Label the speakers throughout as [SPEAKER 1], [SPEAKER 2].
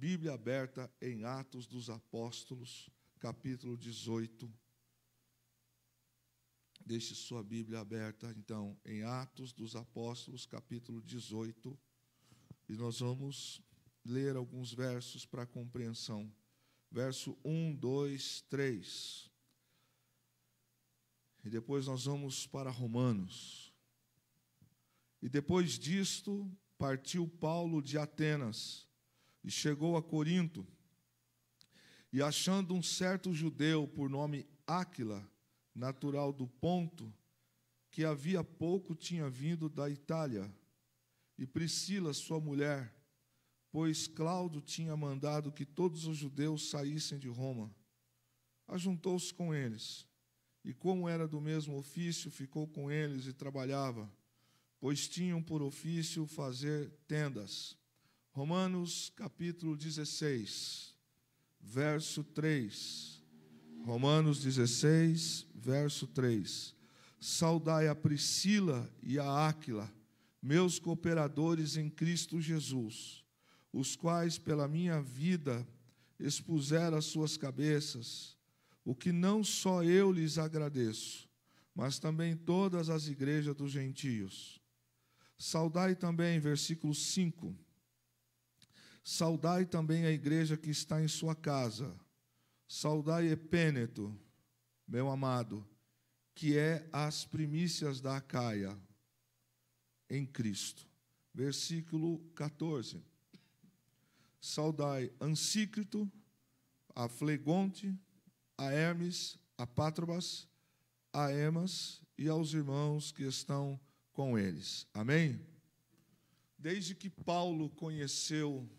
[SPEAKER 1] Bíblia aberta em Atos dos Apóstolos, capítulo 18. Deixe sua Bíblia aberta, então, em Atos dos Apóstolos, capítulo 18. E nós vamos ler alguns versos para compreensão. Verso 1, 2, 3. E depois nós vamos para Romanos. E depois disto, partiu Paulo de Atenas e chegou a Corinto. E achando um certo judeu por nome Áquila, natural do Ponto, que havia pouco tinha vindo da Itália, e Priscila, sua mulher, pois Cláudio tinha mandado que todos os judeus saíssem de Roma, ajuntou-se com eles, e como era do mesmo ofício, ficou com eles e trabalhava, pois tinham por ofício fazer tendas. Romanos capítulo 16, verso 3. Romanos 16, verso 3. Saudai a Priscila e a Áquila, meus cooperadores em Cristo Jesus, os quais pela minha vida expuseram as suas cabeças, o que não só eu lhes agradeço, mas também todas as igrejas dos gentios. Saudai também, versículo 5, saudai também a igreja que está em sua casa. Saudai Epêneto, meu amado, que é as primícias da Acaia, em Cristo. Versículo 14. Saudai Ansícrito, a Flegonte, a Hermes, a Pátrobas, a Emas e aos irmãos que estão com eles. Amém? Desde que Paulo conheceu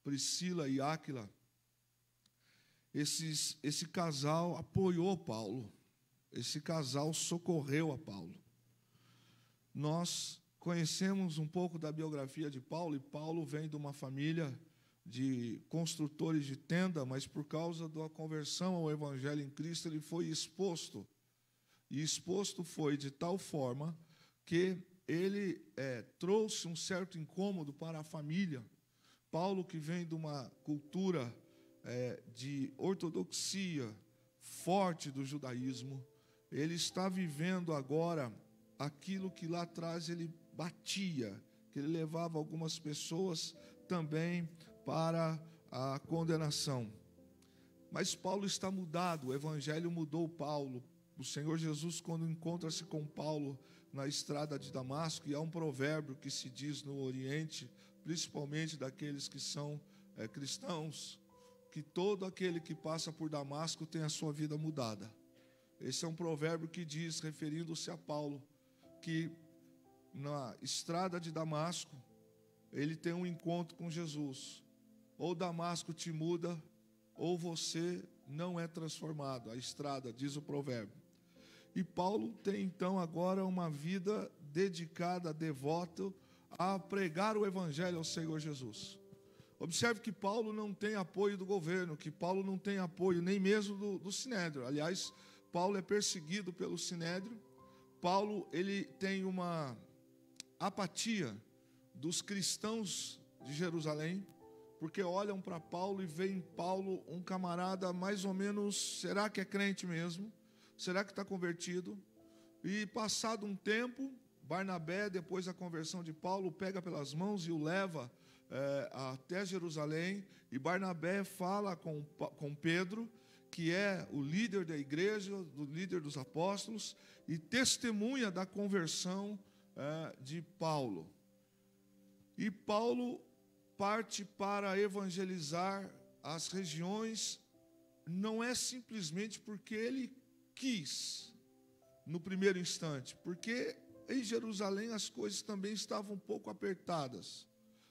[SPEAKER 1] Priscila e Áquila, esse casal apoiou Paulo, esse casal socorreu a Paulo. Nós conhecemos um pouco da biografia de Paulo, e Paulo vem de uma família de construtores de tenda, mas por causa da conversão ao Evangelho em Cristo, ele foi exposto. E exposto foi de tal forma que ele trouxe um certo incômodo para a família. Paulo, que vem de uma cultura de ortodoxia forte do judaísmo, ele está vivendo agora aquilo que lá atrás ele batia, que ele levava algumas pessoas também para a condenação. Mas Paulo está mudado, o Evangelho mudou Paulo. O Senhor Jesus, quando encontra-se com Paulo na estrada de Damasco, e há um provérbio que se diz no Oriente, principalmente daqueles que são cristãos, que todo aquele que passa por Damasco tem a sua vida mudada. Esse é um provérbio que diz, referindo-se a Paulo, que na estrada de Damasco, ele tem um encontro com Jesus. Ou Damasco te muda, ou você não é transformado. A estrada, diz o provérbio. E Paulo tem então agora uma vida dedicada, devota, a pregar o Evangelho ao Senhor Jesus. Observe que Paulo não tem apoio do governo, que Paulo não tem apoio nem mesmo do Sinédrio. Aliás, Paulo é perseguido pelo Sinédrio. Paulo, ele tem uma apatia dos cristãos de Jerusalém, porque olham para Paulo e veem em Paulo um camarada mais ou menos, será que é crente mesmo? Será que está convertido? E passado um tempo, Barnabé, depois da conversão de Paulo, pega pelas mãos e o leva até Jerusalém, e Barnabé fala com Pedro, que é o líder da igreja, o líder dos apóstolos, e testemunha da conversão de Paulo. E Paulo parte para evangelizar as regiões, não é simplesmente porque ele quis, no primeiro instante, porque em Jerusalém as coisas também estavam um pouco apertadas,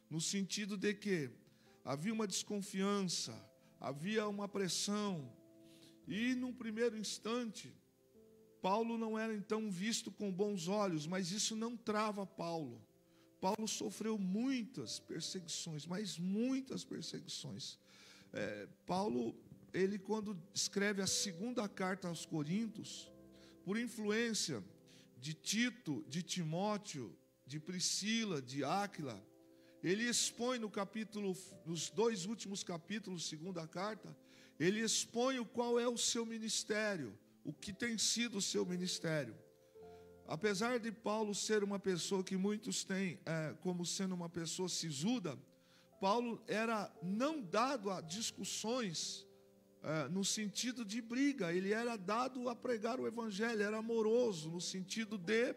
[SPEAKER 1] no sentido de que havia uma desconfiança, havia uma pressão, e num primeiro instante, Paulo não era então visto com bons olhos, mas isso não trava Paulo. Paulo sofreu muitas perseguições, mas muitas perseguições. Paulo, ele quando escreve a segunda carta aos Coríntios, por influência de Tito, de Timóteo, de Priscila, de Áquila, ele expõe nos 2 últimos capítulos, segunda carta, ele expõe qual é o seu ministério, o que tem sido o seu ministério. Apesar de Paulo ser uma pessoa que muitos têm como sendo uma pessoa sisuda, Paulo era não dado a discussões no sentido de briga, ele era dado a pregar o evangelho, era amoroso no sentido de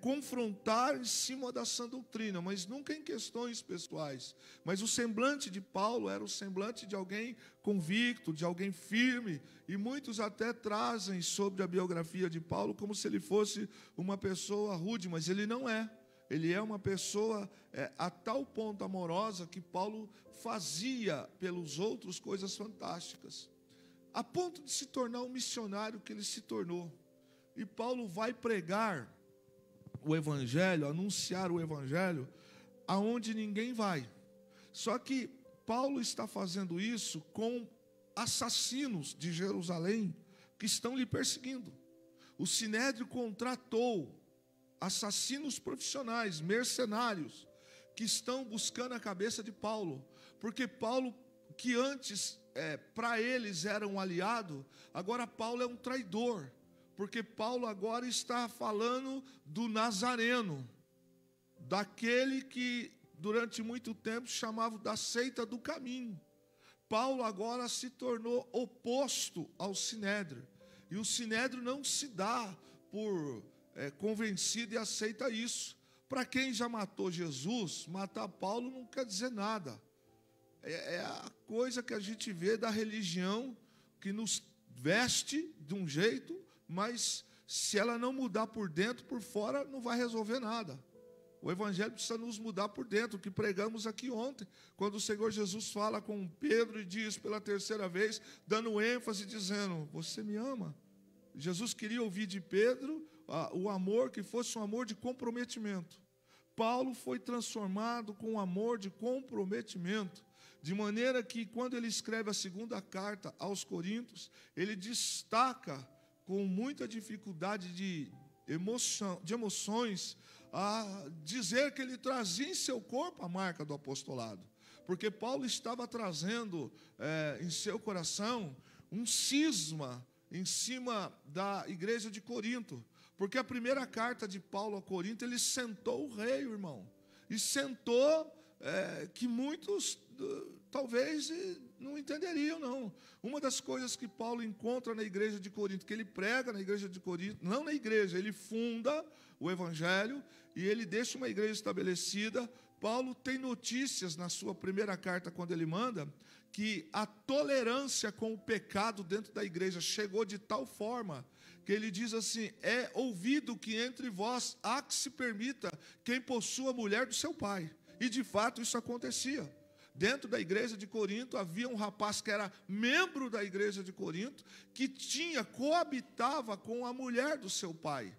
[SPEAKER 1] confrontar em cima da sã doutrina, mas nunca em questões pessoais. Mas o semblante de Paulo era o semblante de alguém convicto, de alguém firme, e muitos até trazem sobre a biografia de Paulo como se ele fosse uma pessoa rude, mas ele não é. Ele é uma pessoa a tal ponto amorosa que Paulo fazia pelos outros coisas fantásticas, a ponto de se tornar um missionário que ele se tornou. E Paulo vai pregar o evangelho, anunciar o evangelho aonde ninguém vai. Só que Paulo está fazendo isso com assassinos de Jerusalém que estão lhe perseguindo. O Sinédrio contratou assassinos profissionais, mercenários, que estão buscando a cabeça de Paulo, porque Paulo, que antes para eles era um aliado, agora Paulo é um traidor, porque Paulo agora está falando do Nazareno, daquele que durante muito tempo chamava da seita do caminho. Paulo agora se tornou oposto ao Sinédrio, e o Sinédrio não se dá por convencido e aceita isso. Para quem já matou Jesus, matar Paulo não quer dizer nada. É a coisa que a gente vê da religião, que nos veste de um jeito, mas se ela não mudar por dentro, por fora, não vai resolver nada. O evangelho precisa nos mudar por dentro, o que pregamos aqui ontem, quando o Senhor Jesus fala com Pedro e diz pela terceira vez, dando ênfase, dizendo, você me ama? Jesus queria ouvir de Pedro o amor que fosse um amor de comprometimento. Paulo foi transformado com um amor de comprometimento, de maneira que quando ele escreve a segunda carta aos Coríntios, ele destaca com muita dificuldade de emoções, a dizer que ele trazia em seu corpo a marca do apostolado, porque Paulo estava trazendo em seu coração um cisma em cima da igreja de Corinto, porque a primeira carta de Paulo a Corinto, ele sentou o rei, irmão, e sentou que muitos talvez não entenderiam, não. Uma das coisas que Paulo encontra na igreja de Corinto, que ele prega na igreja de Corinto, não na igreja, ele funda o evangelho e ele deixa uma igreja estabelecida. Paulo tem notícias na sua primeira carta, quando ele manda, que a tolerância com o pecado dentro da igreja chegou de tal forma que ele diz assim, é ouvido que entre vós há que se permita quem possua a mulher do seu pai. E de fato isso acontecia. Dentro da igreja de Corinto havia um rapaz que era membro da igreja de Corinto, que coabitava com a mulher do seu pai.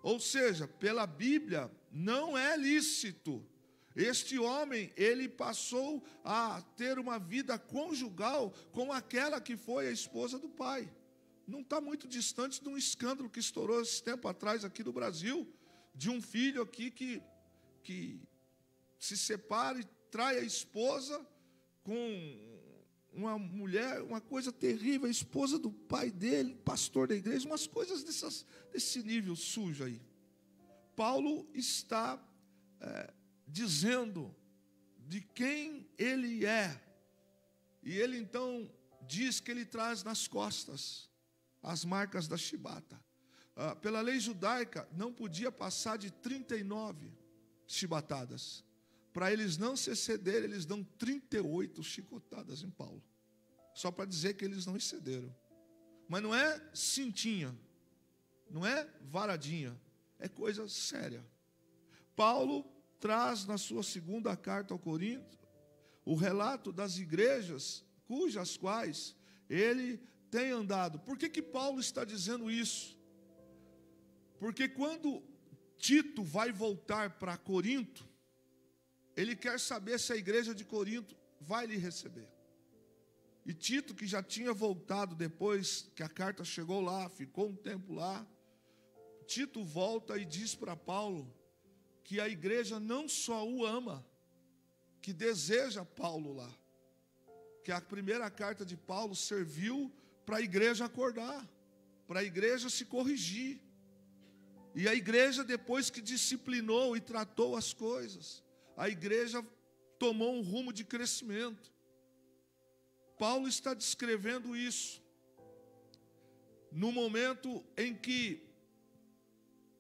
[SPEAKER 1] Ou seja, pela Bíblia, não é lícito. Este homem, ele passou a ter uma vida conjugal com aquela que foi a esposa do pai. Não está muito distante de um escândalo que estourou esse tempo atrás aqui no Brasil, de um filho aqui que se separa e trai a esposa com uma mulher, uma coisa terrível, a esposa do pai dele, pastor da igreja, umas coisas desse nível sujo aí. Paulo está dizendo de quem ele é, e ele então diz que ele traz nas costas as marcas da chibata. Pela lei judaica, não podia passar de 39 chibatadas. Para eles não se excederem, eles dão 38 chicotadas em Paulo. Só para dizer que eles não excederam. Mas não é cintinha, não é varadinha, é coisa séria. Paulo traz na sua segunda carta ao Corinto o relato das igrejas cujas quais ele tem andado. Por que Paulo está dizendo isso? Porque quando Tito vai voltar para Corinto, ele quer saber se a igreja de Corinto vai lhe receber. E Tito, que já tinha voltado depois que a carta chegou lá, ficou um tempo lá, Tito volta e diz para Paulo que a igreja não só o ama, que deseja Paulo lá. Que a primeira carta de Paulo serviu para a igreja acordar, para a igreja se corrigir. E a igreja, depois que disciplinou e tratou as coisas, a igreja tomou um rumo de crescimento. Paulo está descrevendo isso no momento em que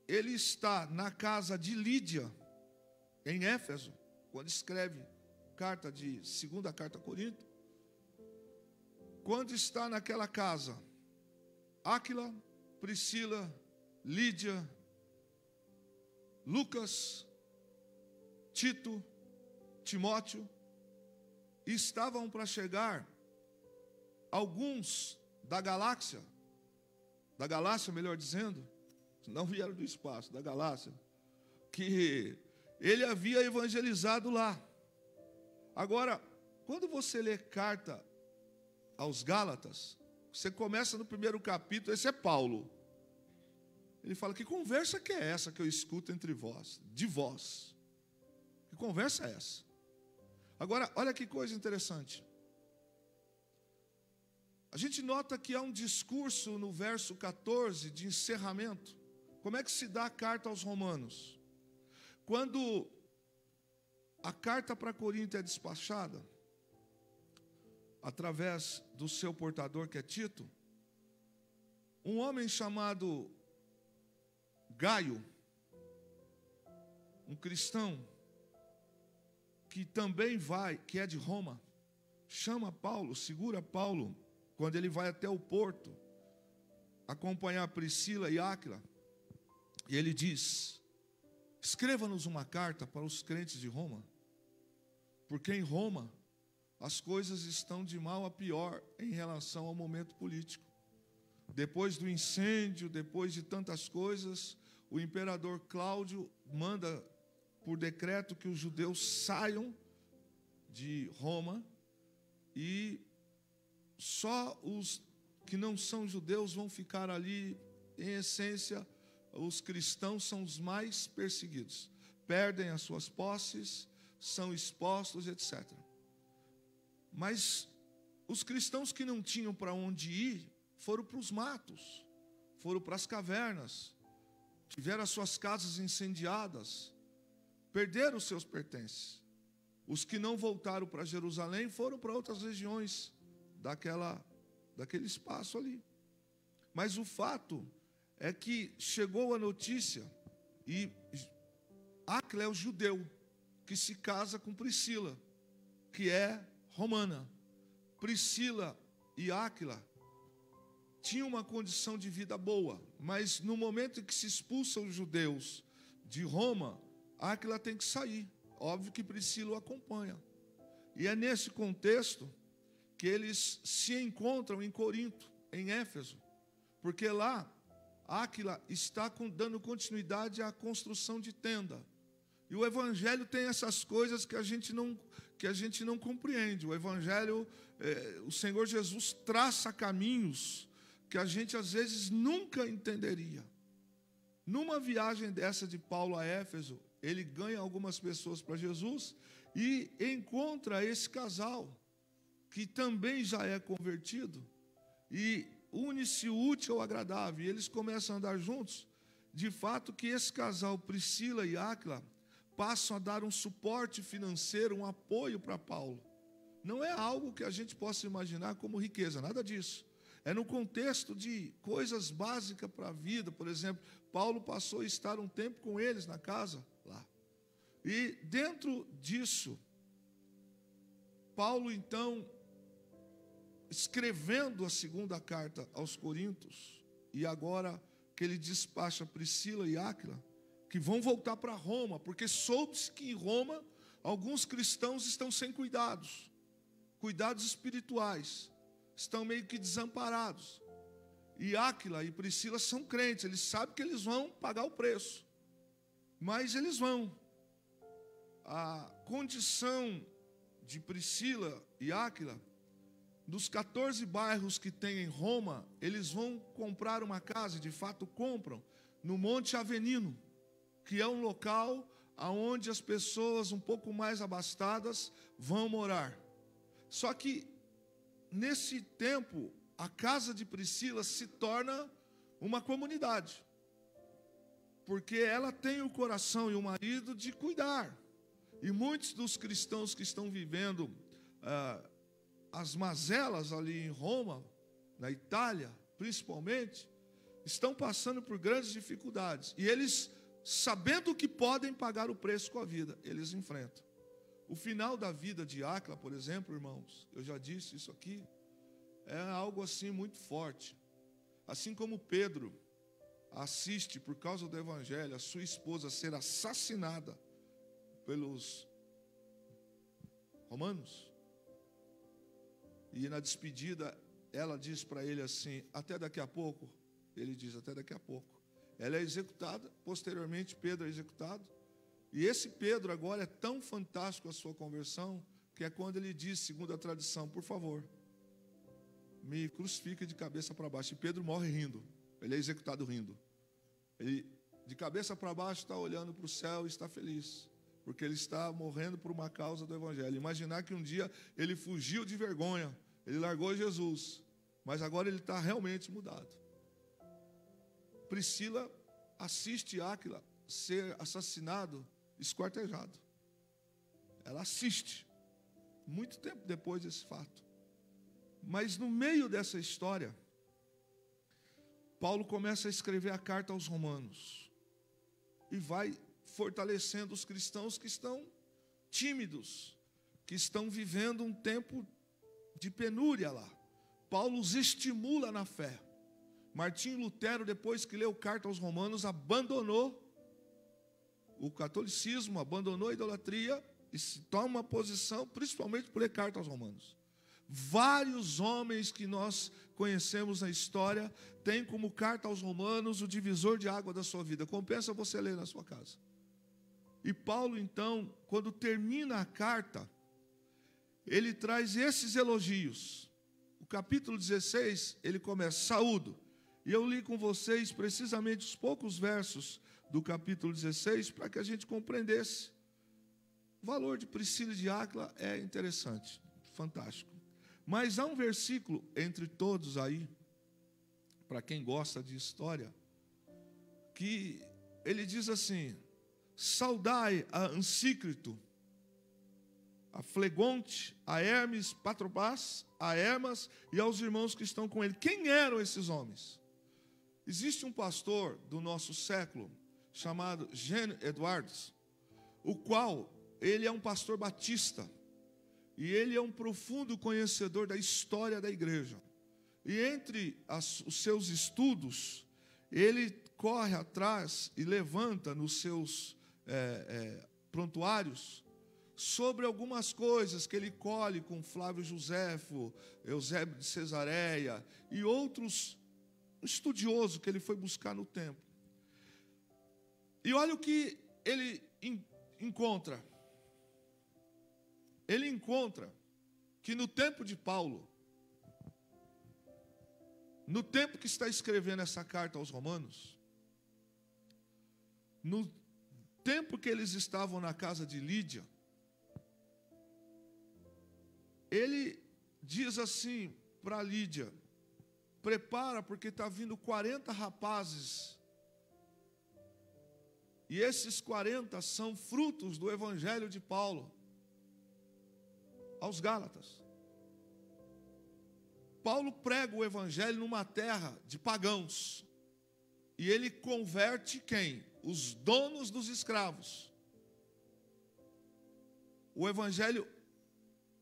[SPEAKER 1] ele está na casa de Lídia, em Éfeso, quando escreve segunda carta a Corinto. Quando está naquela casa, Áquila, Priscila, Lídia, Lucas, Tito, Timóteo, estavam para chegar alguns da Galácia, melhor dizendo, não vieram do espaço, da Galácia, que ele havia evangelizado lá. Agora, quando você lê carta aos Gálatas, você começa no primeiro capítulo, esse é Paulo. Ele fala, que conversa que é essa que eu escuto entre vós, de vós? Que conversa é essa? Agora, olha que coisa interessante. A gente nota que há um discurso no verso 14 de encerramento. Como é que se dá a carta aos Romanos? Quando a carta para Corinto é despachada, através do seu portador, que é Tito, um homem chamado Gaio, um cristão, que também que é de Roma, chama Paulo, segura Paulo, quando ele vai até o porto, acompanhar Priscila e Áquila, e ele diz, escreva-nos uma carta para os crentes de Roma, porque em Roma as coisas estão de mal a pior em relação ao momento político. Depois do incêndio, depois de tantas coisas, o imperador Cláudio manda por decreto que os judeus saiam de Roma e só os que não são judeus vão ficar ali. Em essência, os cristãos são os mais perseguidos. Perdem as suas posses, são expostos, etc. Mas os cristãos que não tinham para onde ir, foram para os matos, foram para as cavernas, tiveram as suas casas incendiadas, perderam os seus pertences. Os que não voltaram para Jerusalém foram para outras regiões daquele espaço ali. Mas o fato é que chegou a notícia, e Áquila é o judeu que se casa com Priscila, que é romana. Priscila e Áquila tinham uma condição de vida boa, mas no momento em que se expulsam os judeus de Roma, Áquila tem que sair. Óbvio que Priscila o acompanha. E é nesse contexto que eles se encontram em Corinto, em Éfeso, porque lá Áquila está dando continuidade à construção de tenda. E o Evangelho tem essas coisas que a gente não compreende. O Evangelho, o Senhor Jesus traça caminhos que a gente às vezes nunca entenderia. Numa viagem dessa de Paulo a Éfeso, ele ganha algumas pessoas para Jesus e encontra esse casal, que também já é convertido, e une-se o útil ao agradável, e eles começam a andar juntos. De fato que esse casal, Priscila e Áquila, passam a dar um suporte financeiro, um apoio para Paulo. Não é algo que a gente possa imaginar como riqueza, nada disso. É no contexto de coisas básicas para a vida. Por exemplo, Paulo passou a estar um tempo com eles na casa lá. E dentro disso, Paulo então, escrevendo a segunda carta aos Coríntios, e agora que ele despacha Priscila e Áquila, que vão voltar para Roma, porque soube-se que em Roma alguns cristãos estão sem cuidados espirituais, estão meio que desamparados. E Áquila e Priscila são crentes, eles sabem que eles vão pagar o preço, mas eles vão. A condição de Priscila e Áquila, dos 14 bairros que tem em Roma, eles vão comprar uma casa, e de fato compram, no Monte Avenino, que é um local aonde as pessoas um pouco mais abastadas vão morar. Só que, nesse tempo, a casa de Priscila se torna uma comunidade, porque ela tem o coração e o marido de cuidar. E muitos dos cristãos que estão vivendo as mazelas ali em Roma, na Itália, principalmente, estão passando por grandes dificuldades. E eles, sabendo que podem pagar o preço com a vida, eles enfrentam. O final da vida de Áquila, por exemplo, irmãos, eu já disse isso aqui, é algo assim muito forte. Assim como Pedro assiste, por causa do evangelho, a sua esposa ser assassinada pelos romanos, e na despedida ela diz para ele assim: até daqui a pouco. Ele diz: até daqui a pouco. Ela é executada, posteriormente Pedro é executado, e esse Pedro agora é tão fantástico a sua conversão, que é quando ele diz, segundo a tradição: por favor, me crucifique de cabeça para baixo. E Pedro morre rindo, ele é executado rindo. Ele, de cabeça para baixo, está olhando para o céu e está feliz, porque ele está morrendo por uma causa do evangelho. Imaginar que um dia ele fugiu de vergonha, ele largou Jesus, mas agora ele está realmente mudado. Priscila assiste Áquila ser assassinado, esquartejado. Ela assiste, muito tempo depois desse fato. Mas no meio dessa história, Paulo começa a escrever a carta aos Romanos e vai fortalecendo os cristãos que estão tímidos, que estão vivendo um tempo de penúria lá. Paulo os estimula na fé. Martinho Lutero, depois que leu carta aos Romanos, abandonou o catolicismo, abandonou a idolatria e se toma uma posição, principalmente por ler carta aos Romanos. Vários homens que nós conhecemos na história têm como carta aos Romanos o divisor de água da sua vida. Compensa você ler na sua casa. E Paulo, então, quando termina a carta, ele traz esses elogios. O capítulo 16, ele começa: saúdo. E eu li com vocês precisamente os poucos versos do capítulo 16 para que a gente compreendesse. O valor de Priscila e de Áquila é interessante, fantástico. Mas há um versículo entre todos aí, para quem gosta de história, que ele diz assim: saudai a Ansícrito, a Flegonte, a Hermes, Patrobas, a Hermas e aos irmãos que estão com ele. Quem eram esses homens? Existe um pastor do nosso século chamado Jean Edwards, o qual ele é um pastor batista e ele é um profundo conhecedor da história da igreja. E entre os seus estudos, ele corre atrás e levanta nos seus prontuários sobre algumas coisas que ele colhe com Flávio Joséfo, Eusébio de Cesareia e outros estudiosos que ele foi buscar no tempo. E olha o que ele encontra. Ele encontra que no tempo de Paulo, no tempo que está escrevendo essa carta aos Romanos, no tempo que eles estavam na casa de Lídia, ele diz assim para Lídia: prepara, porque está vindo 40 rapazes. E esses 40 são frutos do evangelho de Paulo aos Gálatas. Paulo prega o evangelho numa terra de pagãos. E ele converte quem? Os donos dos escravos. O evangelho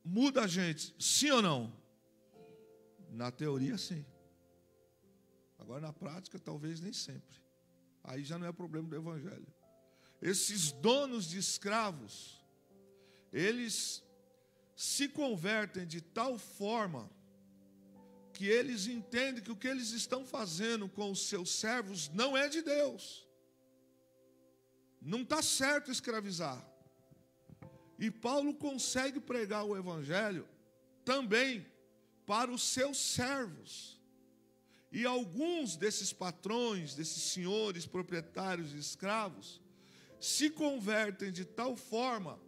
[SPEAKER 1] muda a gente, sim ou não? Na teoria, sim. Agora, na prática, talvez nem sempre. Aí já não é problema do evangelho. Esses donos de escravos, eles se convertem de tal forma que eles entendem que o que eles estão fazendo com os seus servos não é de Deus. Não está certo escravizar. E Paulo consegue pregar o evangelho também para os seus servos. E alguns desses patrões, desses senhores, proprietários de escravos, se convertem de tal forma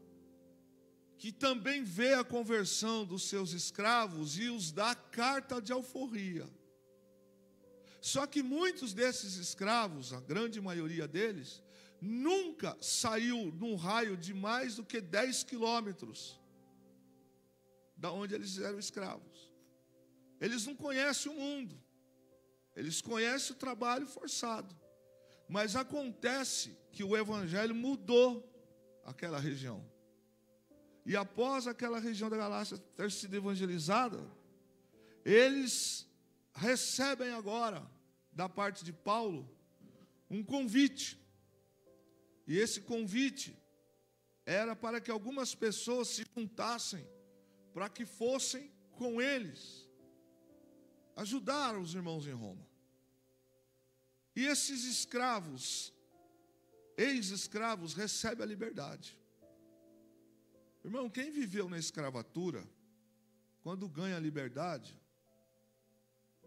[SPEAKER 1] que também vê a conversão dos seus escravos e os dá carta de alforria. Só que muitos desses escravos, a grande maioria deles, nunca saiu num raio de mais do que 10 quilômetros da onde eles eram escravos. Eles não conhecem o mundo, eles conhecem o trabalho forçado. Mas acontece que o evangelho mudou aquela região. E após aquela região da Galácia ter sido evangelizada, eles recebem agora, da parte de Paulo, um convite. E esse convite era para que algumas pessoas se juntassem, para que fossem com eles ajudar os irmãos em Roma. E esses escravos, ex-escravos, recebem a liberdade. Irmão, quem viveu na escravatura, quando ganha a liberdade,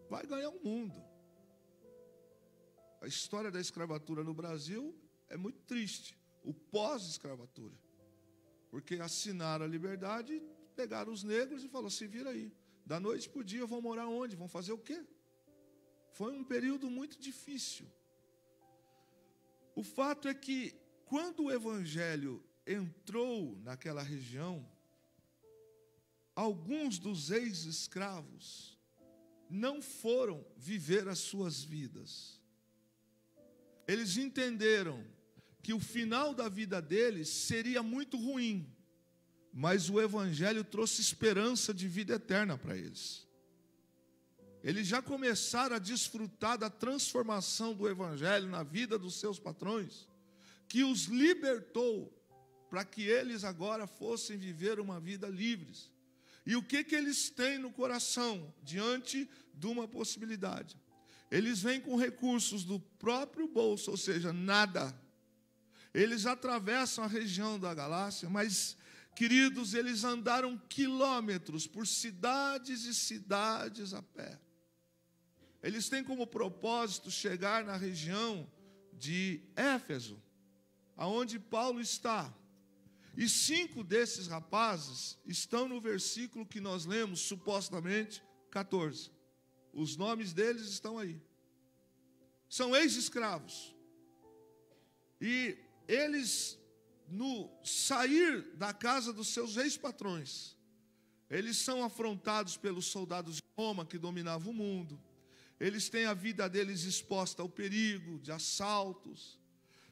[SPEAKER 1] vai ganhar o mundo. A história da escravatura no Brasil é muito triste, o pós-escravatura. Porque assinaram a liberdade, pegaram os negros e falaram, se vira aí. Da noite para o dia vão morar onde? Vão fazer o quê? Foi um período muito difícil. O fato é que, quando o evangelho entrou naquela região, alguns dos ex-escravos não foram viver as suas vidas. Eles entenderam que o final da vida deles seria muito ruim, mas o evangelho trouxe esperança de vida eterna para eles. Eles já começaram a desfrutar da transformação do evangelho na vida dos seus patrões, que os libertou para que eles agora fossem viver uma vida livres. E o que eles têm no coração diante de uma possibilidade? Eles vêm com recursos do próprio bolso, ou seja, nada. Eles atravessam a região da Galácia, mas, queridos, eles andaram quilômetros por cidades e cidades a pé. Eles têm como propósito chegar na região de Éfeso, aonde Paulo está. E 5 desses rapazes estão no versículo que nós lemos, supostamente 14. Os nomes deles estão aí. São ex-escravos. E eles, no sair da casa dos seus ex-patrões, eles são afrontados pelos soldados de Roma que dominavam o mundo. Eles têm a vida deles exposta ao perigo de assaltos.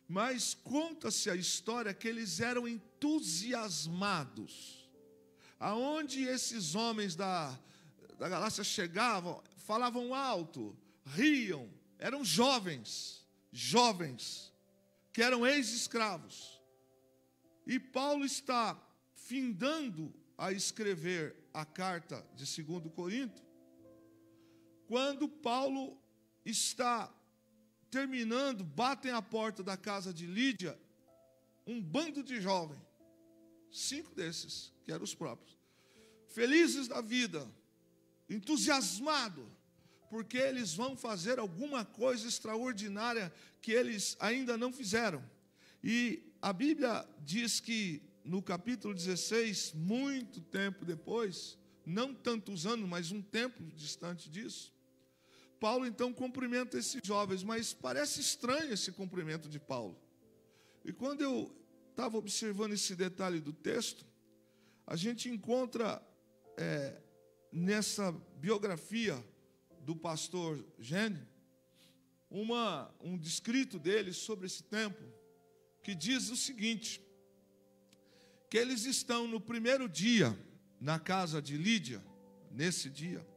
[SPEAKER 1] Mas conta-se a história que eles eram entusiasmados. Aonde esses homens da Galácia chegavam, falavam alto, riam, eram jovens, que eram ex-escravos. E Paulo está findando a escrever a carta de 2 Coríntios, quando Paulo está terminando, batem a porta da casa de Lídia, um bando de jovens, 5 desses, que eram os próprios, felizes da vida, entusiasmados, porque eles vão fazer alguma coisa extraordinária que eles ainda não fizeram. E a Bíblia diz que no capítulo 16, muito tempo depois, não tantos anos, mas um tempo distante disso, Paulo então cumprimenta esses jovens, mas parece estranho esse cumprimento de Paulo. E quando eu estava observando esse detalhe do texto, a gente encontra nessa biografia do pastor Gênio, um descrito dele sobre esse tempo, que diz o seguinte, que eles estão no primeiro dia na casa de Lídia, nesse dia,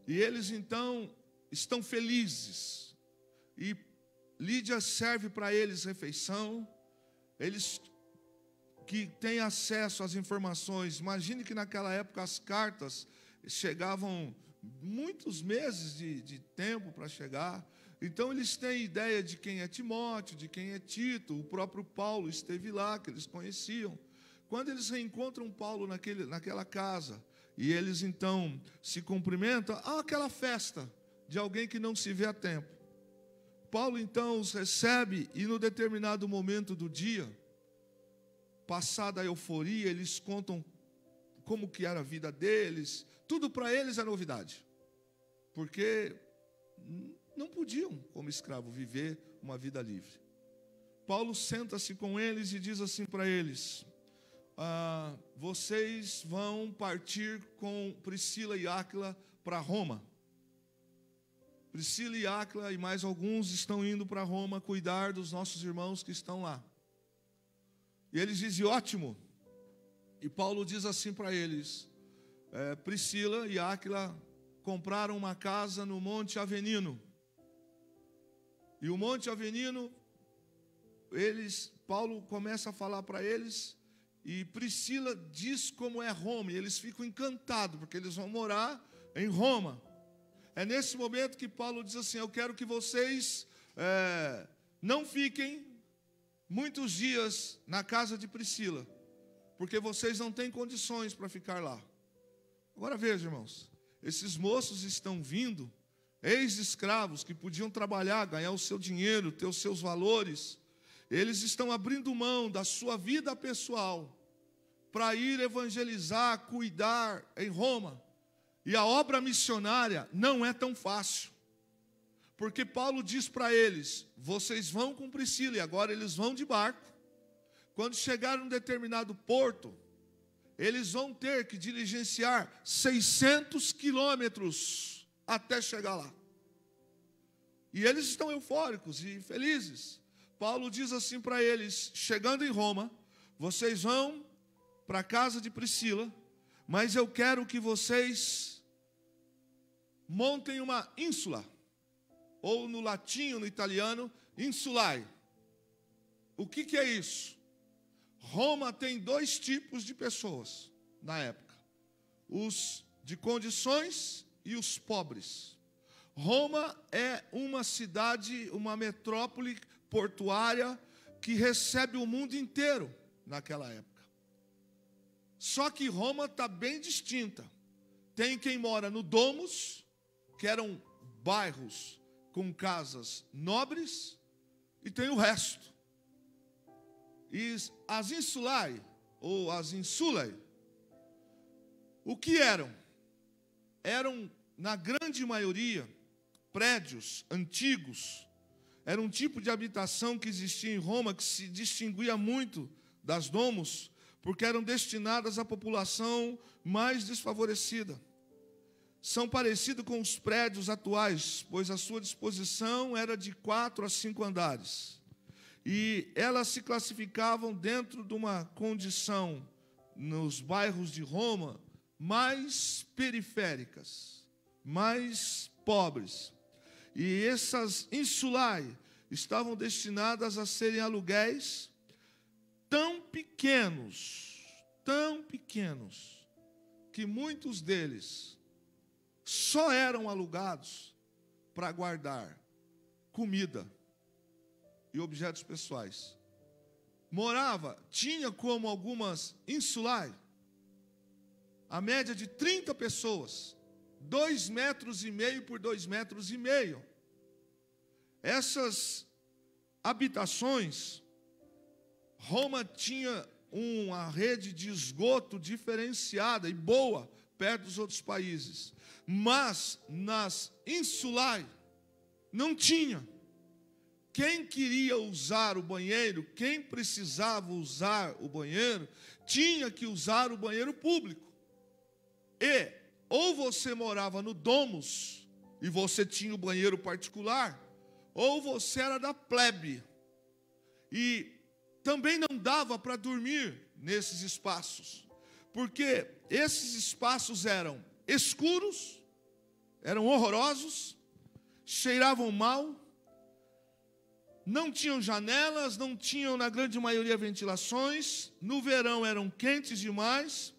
[SPEAKER 1] e eles então estão felizes, e Lídia serve para eles refeição, eles que têm acesso às informações. Imagine que naquela época as cartas chegavam muitos meses de tempo para chegar, então eles têm ideia de quem é Timóteo, de quem é Tito, o próprio Paulo esteve lá, que eles conheciam. Quando eles reencontram Paulo naquela casa, e eles então se cumprimentam, há aquela festa de alguém que não se vê há tempo. Paulo então os recebe e no determinado momento do dia, passada a euforia, eles contam como que era a vida deles. Tudo para eles é novidade, porque não podiam, como escravo, viver uma vida livre. Paulo senta-se com eles e diz assim para eles: vocês vão partir com Priscila e Áquila para Roma. Priscila e Áquila e mais alguns estão indo para Roma cuidar dos nossos irmãos que estão lá. E eles dizem: ótimo. E Paulo diz assim para eles: Priscila e Áquila compraram uma casa no Monte Avenino. E o Monte Avenino, Paulo começa a falar para eles, e Priscila diz como é Roma, e eles ficam encantados, porque eles vão morar em Roma. É nesse momento que Paulo diz assim: eu quero que vocês não fiquem muitos dias na casa de Priscila, porque vocês não têm condições para ficar lá. Agora veja, irmãos, esses moços estão vindo, ex-escravos que podiam trabalhar, ganhar o seu dinheiro, ter os seus valores. Eles estão abrindo mão da sua vida pessoal para ir evangelizar, cuidar em Roma. E a obra missionária não é tão fácil, porque Paulo diz para eles: vocês vão com Priscila, e agora eles vão de barco. Quando chegarem em um determinado porto, eles vão ter que diligenciar 600 quilômetros até chegar lá. E eles estão eufóricos e felizes. Paulo diz assim para eles: chegando em Roma, vocês vão para a casa de Priscila, mas eu quero que vocês montem uma ínsula, ou no latim, no italiano, insulae. O que é isso? Roma tem dois tipos de pessoas na época: os de condições e os pobres. Roma é uma cidade, uma metrópole portuária que recebe o mundo inteiro naquela época. Só que Roma está bem distinta. Tem quem mora no Domus, que eram bairros com casas nobres, e tem o resto. E as insulae, ou as insulae, o que eram? Eram, na grande maioria, prédios antigos. Era um tipo de habitação que existia em Roma, que se distinguia muito das domus, porque eram destinadas à população mais desfavorecida. São parecidos com os prédios atuais, pois a sua disposição era de 4 a 5 andares. E elas se classificavam dentro de uma condição, nos bairros de Roma, mais periféricas, mais pobres. E essas insulae estavam destinadas a serem aluguéis tão pequenos, que muitos deles só eram alugados para guardar comida e objetos pessoais. Tinha como algumas insulae, a média de 30 pessoas, 2,5 metros por 2,5 metros. Essas habitações, Roma tinha uma rede de esgoto diferenciada e boa, perto dos outros países. Mas nas insulae não tinha. Quem queria usar o banheiro, quem precisava usar o banheiro, tinha que usar o banheiro público. E ou você morava no domus e você tinha o banheiro particular, ou você era da plebe. E também não dava para dormir nesses espaços, porque esses espaços eram escuros, eram horrorosos, cheiravam mal, não tinham janelas, não tinham, na grande maioria, ventilações. No verão eram quentes demais.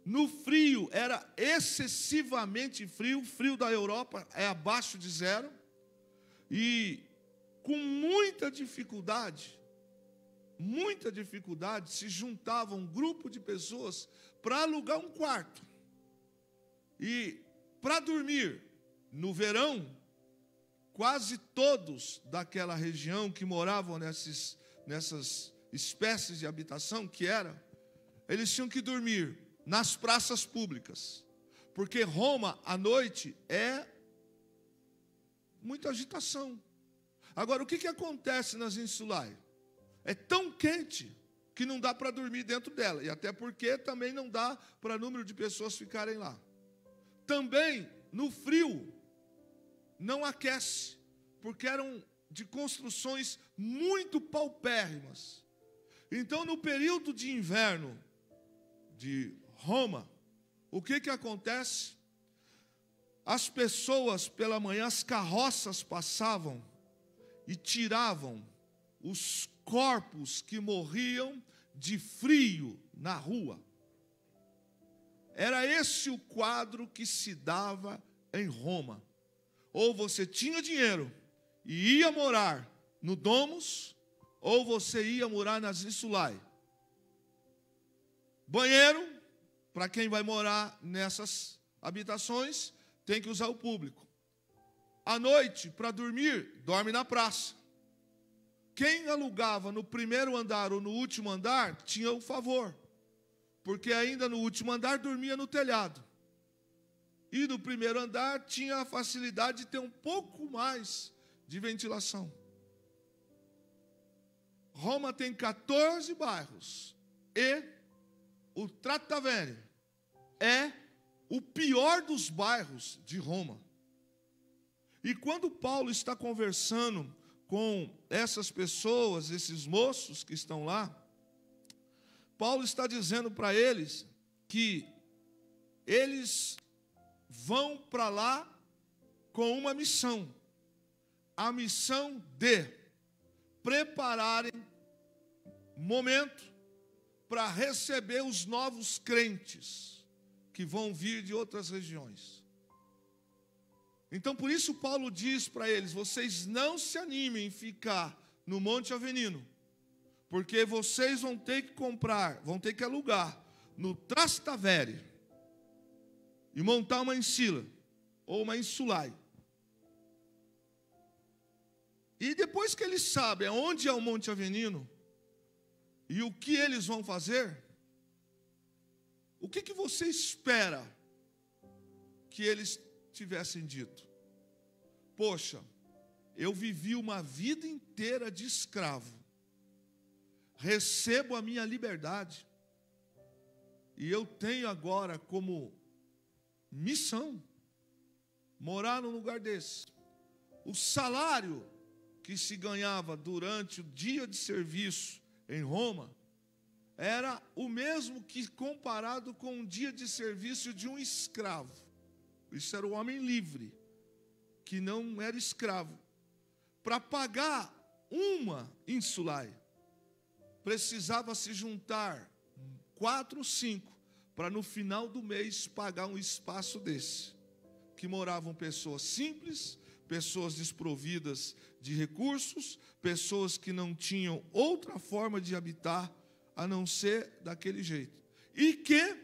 [SPEAKER 1] No frio era excessivamente frio. O frio da Europa é abaixo de 0. E com muita dificuldade, se juntava um grupo de pessoas para alugar um quarto. E para dormir no verão, quase todos daquela região que moravam nessas espécies de habitação, eles tinham que dormir nas praças públicas, porque Roma, à noite, é muita agitação. Agora, o que acontece nas insulae? É tão quente que não dá para dormir dentro dela, e até porque também não dá para número de pessoas ficarem lá. Também, no frio, não aquece, porque eram de construções muito paupérrimas. Então, no período de inverno de Roma, o que acontece? As pessoas, pela manhã, as carroças passavam e tiravam os corpos que morriam de frio na rua. Era esse o quadro que se dava em Roma. Ou você tinha dinheiro e ia morar no Domus, ou você ia morar nas insulae. Banheiro, para quem vai morar nessas habitações, tem que usar o público. À noite, para dormir, dorme na praça. Quem alugava no primeiro andar ou no último andar, tinha o favor, porque ainda no último andar dormia no telhado. E no primeiro andar tinha a facilidade de ter um pouco mais de ventilação. Roma tem 14 bairros e o Trattavere é o pior dos bairros de Roma. E quando Paulo está conversando com essas pessoas, esses moços que estão lá, Paulo está dizendo para eles que eles vão para lá com uma missão. A missão de prepararem momento para receber os novos crentes que vão vir de outras regiões. Então, por isso Paulo diz para eles: vocês não se animem em ficar no Monte Avenino, porque vocês vão ter que comprar, vão ter que alugar no Trastavere e montar uma insila ou uma insulae. E depois que eles sabem onde é o Monte Avenino e o que eles vão fazer, o que você espera que eles tivessem dito? Poxa, eu vivi uma vida inteira de escravo, recebo a minha liberdade, e eu tenho agora como missão morar num lugar desse. O salário que se ganhava durante o dia de serviço em Roma era o mesmo que comparado com um dia de serviço de um escravo. Isso era o homem livre, que não era escravo. Para pagar uma insulae, precisava se juntar 4 ou 5, para no final do mês pagar um espaço desse, que moravam pessoas simples, pessoas desprovidas de recursos, pessoas que não tinham outra forma de habitar a não ser daquele jeito. E que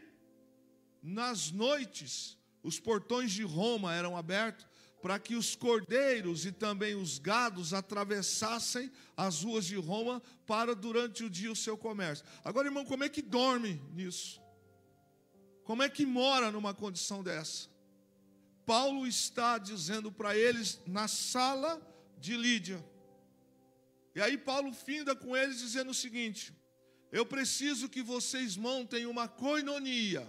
[SPEAKER 1] nas noites os portões de Roma eram abertos para que os cordeiros e também os gados atravessassem as ruas de Roma para durante o dia o seu comércio. Agora, irmão, como é que dorme nisso? Como é que mora numa condição dessa? Paulo está dizendo para eles na sala de Lídia. E aí Paulo finda com eles dizendo o seguinte: eu preciso que vocês montem uma koinonia.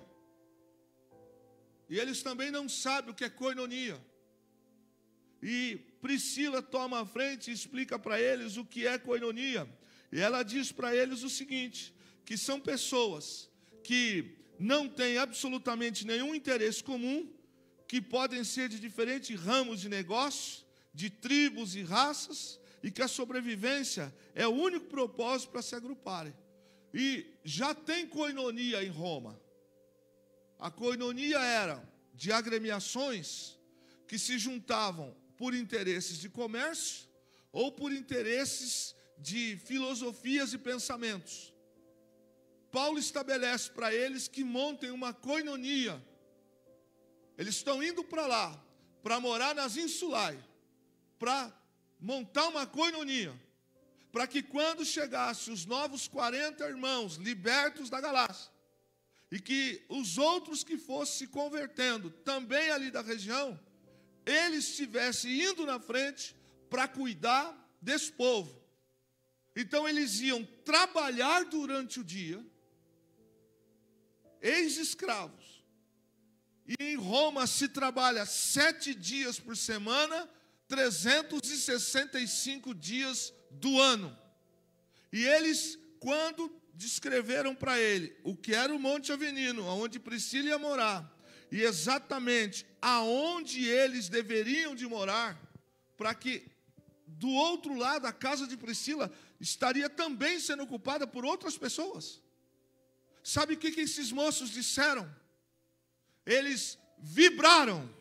[SPEAKER 1] E eles também não sabem o que é koinonia. E Priscila toma a frente e explica para eles o que é koinonia. E ela diz para eles o seguinte: que são pessoas que não têm absolutamente nenhum interesse comum, que podem ser de diferentes ramos de negócio, de tribos e raças, e que a sobrevivência é o único propósito para se agruparem. E já tem koinonia em Roma. A koinonia era de agremiações que se juntavam por interesses de comércio ou por interesses de filosofias e pensamentos. Paulo estabelece para eles que montem uma koinonia. Eles estão indo para lá, para morar nas insulae, para montar uma coinonia, para que quando chegasse os novos 40 irmãos libertos da Galácia, e que os outros que fossem se convertendo, também ali da região, eles estivessem indo na frente para cuidar desse povo. Então eles iam trabalhar durante o dia, ex-escravos. E em Roma se trabalha 7 dias por semana, 365 dias do ano. E eles, quando descreveram para ele o que era o Monte Avenino, onde Priscila ia morar, e exatamente aonde eles deveriam de morar, para que do outro lado a casa de Priscila estaria também sendo ocupada por outras pessoas. Sabe o que esses moços disseram? Eles vibraram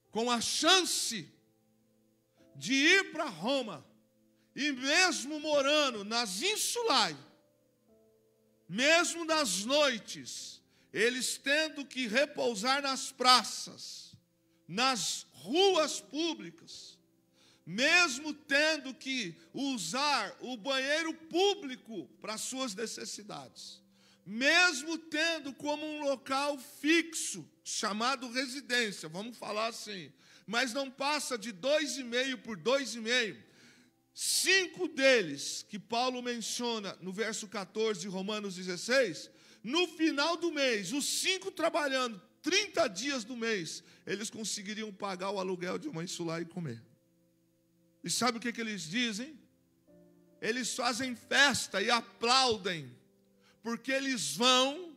[SPEAKER 1] com a chance de ir para Roma, e mesmo morando nas insulares, mesmo nas noites, eles tendo que repousar nas praças, nas ruas públicas, mesmo tendo que usar o banheiro público para suas necessidades, mesmo tendo como um local fixo, chamado residência, vamos falar assim, mas não passa de 2,5 por 2,5, 5 deles, que Paulo menciona no verso 14 de Romanos 16, no final do mês, os 5 trabalhando 30 dias do mês, eles conseguiriam pagar o aluguel de uma insular e comer. E sabe o que eles dizem? Eles fazem festa e aplaudem, porque eles vão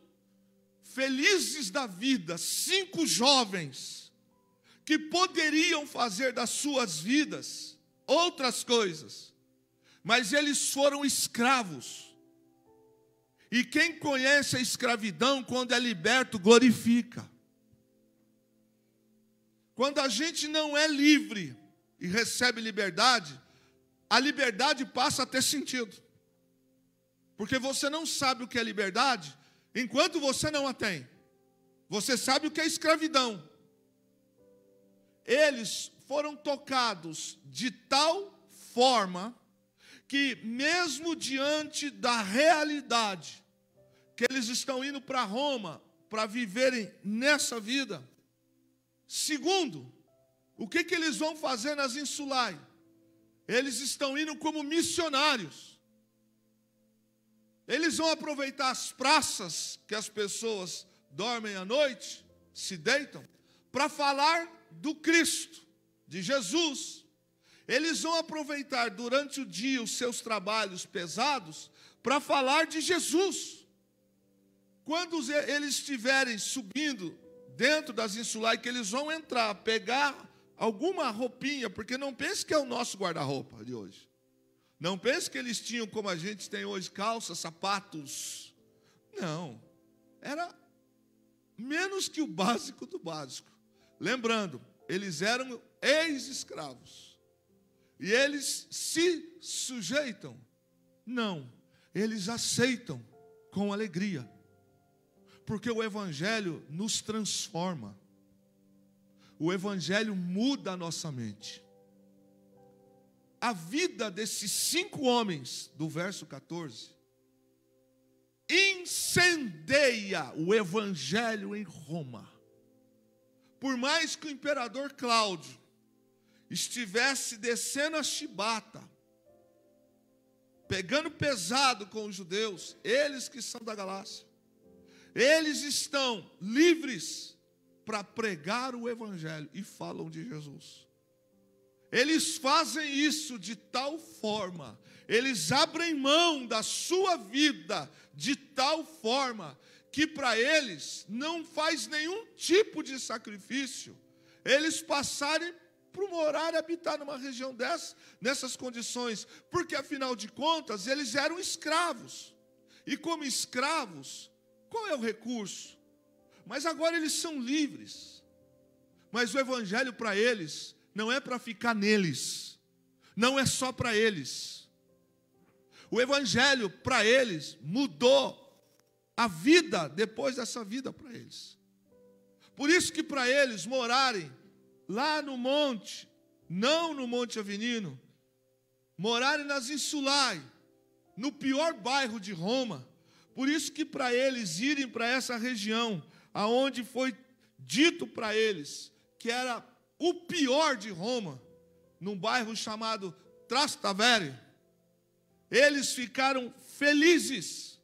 [SPEAKER 1] felizes da vida, 5 jovens, que poderiam fazer das suas vidas outras coisas, mas eles foram escravos. E quem conhece a escravidão, quando é liberto, glorifica. Quando a gente não é livre e recebe liberdade, a liberdade passa a ter sentido. Porque você não sabe o que é liberdade enquanto você não a tem. Você sabe o que é escravidão. Eles foram tocados de tal forma que, mesmo diante da realidade que eles estão indo para Roma para viverem nessa vida, segundo, o que eles vão fazer nas insulares? Eles estão indo como missionários. Eles vão aproveitar as praças que as pessoas dormem à noite, se deitam, para falar do Cristo, de Jesus. Eles vão aproveitar durante o dia os seus trabalhos pesados para falar de Jesus. Quando eles estiverem subindo dentro das insulares, que eles vão entrar, pegar alguma roupinha, porque não pense que é o nosso guarda-roupa de hoje. Não pense que eles tinham, como a gente tem hoje, calças, sapatos. Não, era menos que o básico do básico. Lembrando, eles eram ex-escravos. E eles se sujeitam? Não, eles aceitam com alegria. Porque o Evangelho nos transforma. O Evangelho muda a nossa mente. A vida desses 5 homens, do verso 14, incendeia o Evangelho em Roma. Por mais que o imperador Cláudio estivesse descendo a chibata, pegando pesado com os judeus, eles que são da Galácia, eles estão livres para pregar o Evangelho e falam de Jesus. Eles fazem isso de tal forma, eles abrem mão da sua vida de tal forma, que para eles não faz nenhum tipo de sacrifício eles passarem para morar e habitar numa região nessas condições, porque afinal de contas eles eram escravos, e como escravos, qual é o recurso? Mas agora eles são livres, mas o Evangelho para eles não é para ficar neles, não é só para eles. O Evangelho para eles mudou a vida depois dessa vida para eles. Por isso que para eles morarem lá no monte não no Monte Avenino, morarem nas Insulae, no pior bairro de Roma. Por isso que para eles irem para essa região, aonde foi dito para eles que era o pior de Roma, num bairro chamado Trastevere, eles ficaram felizes,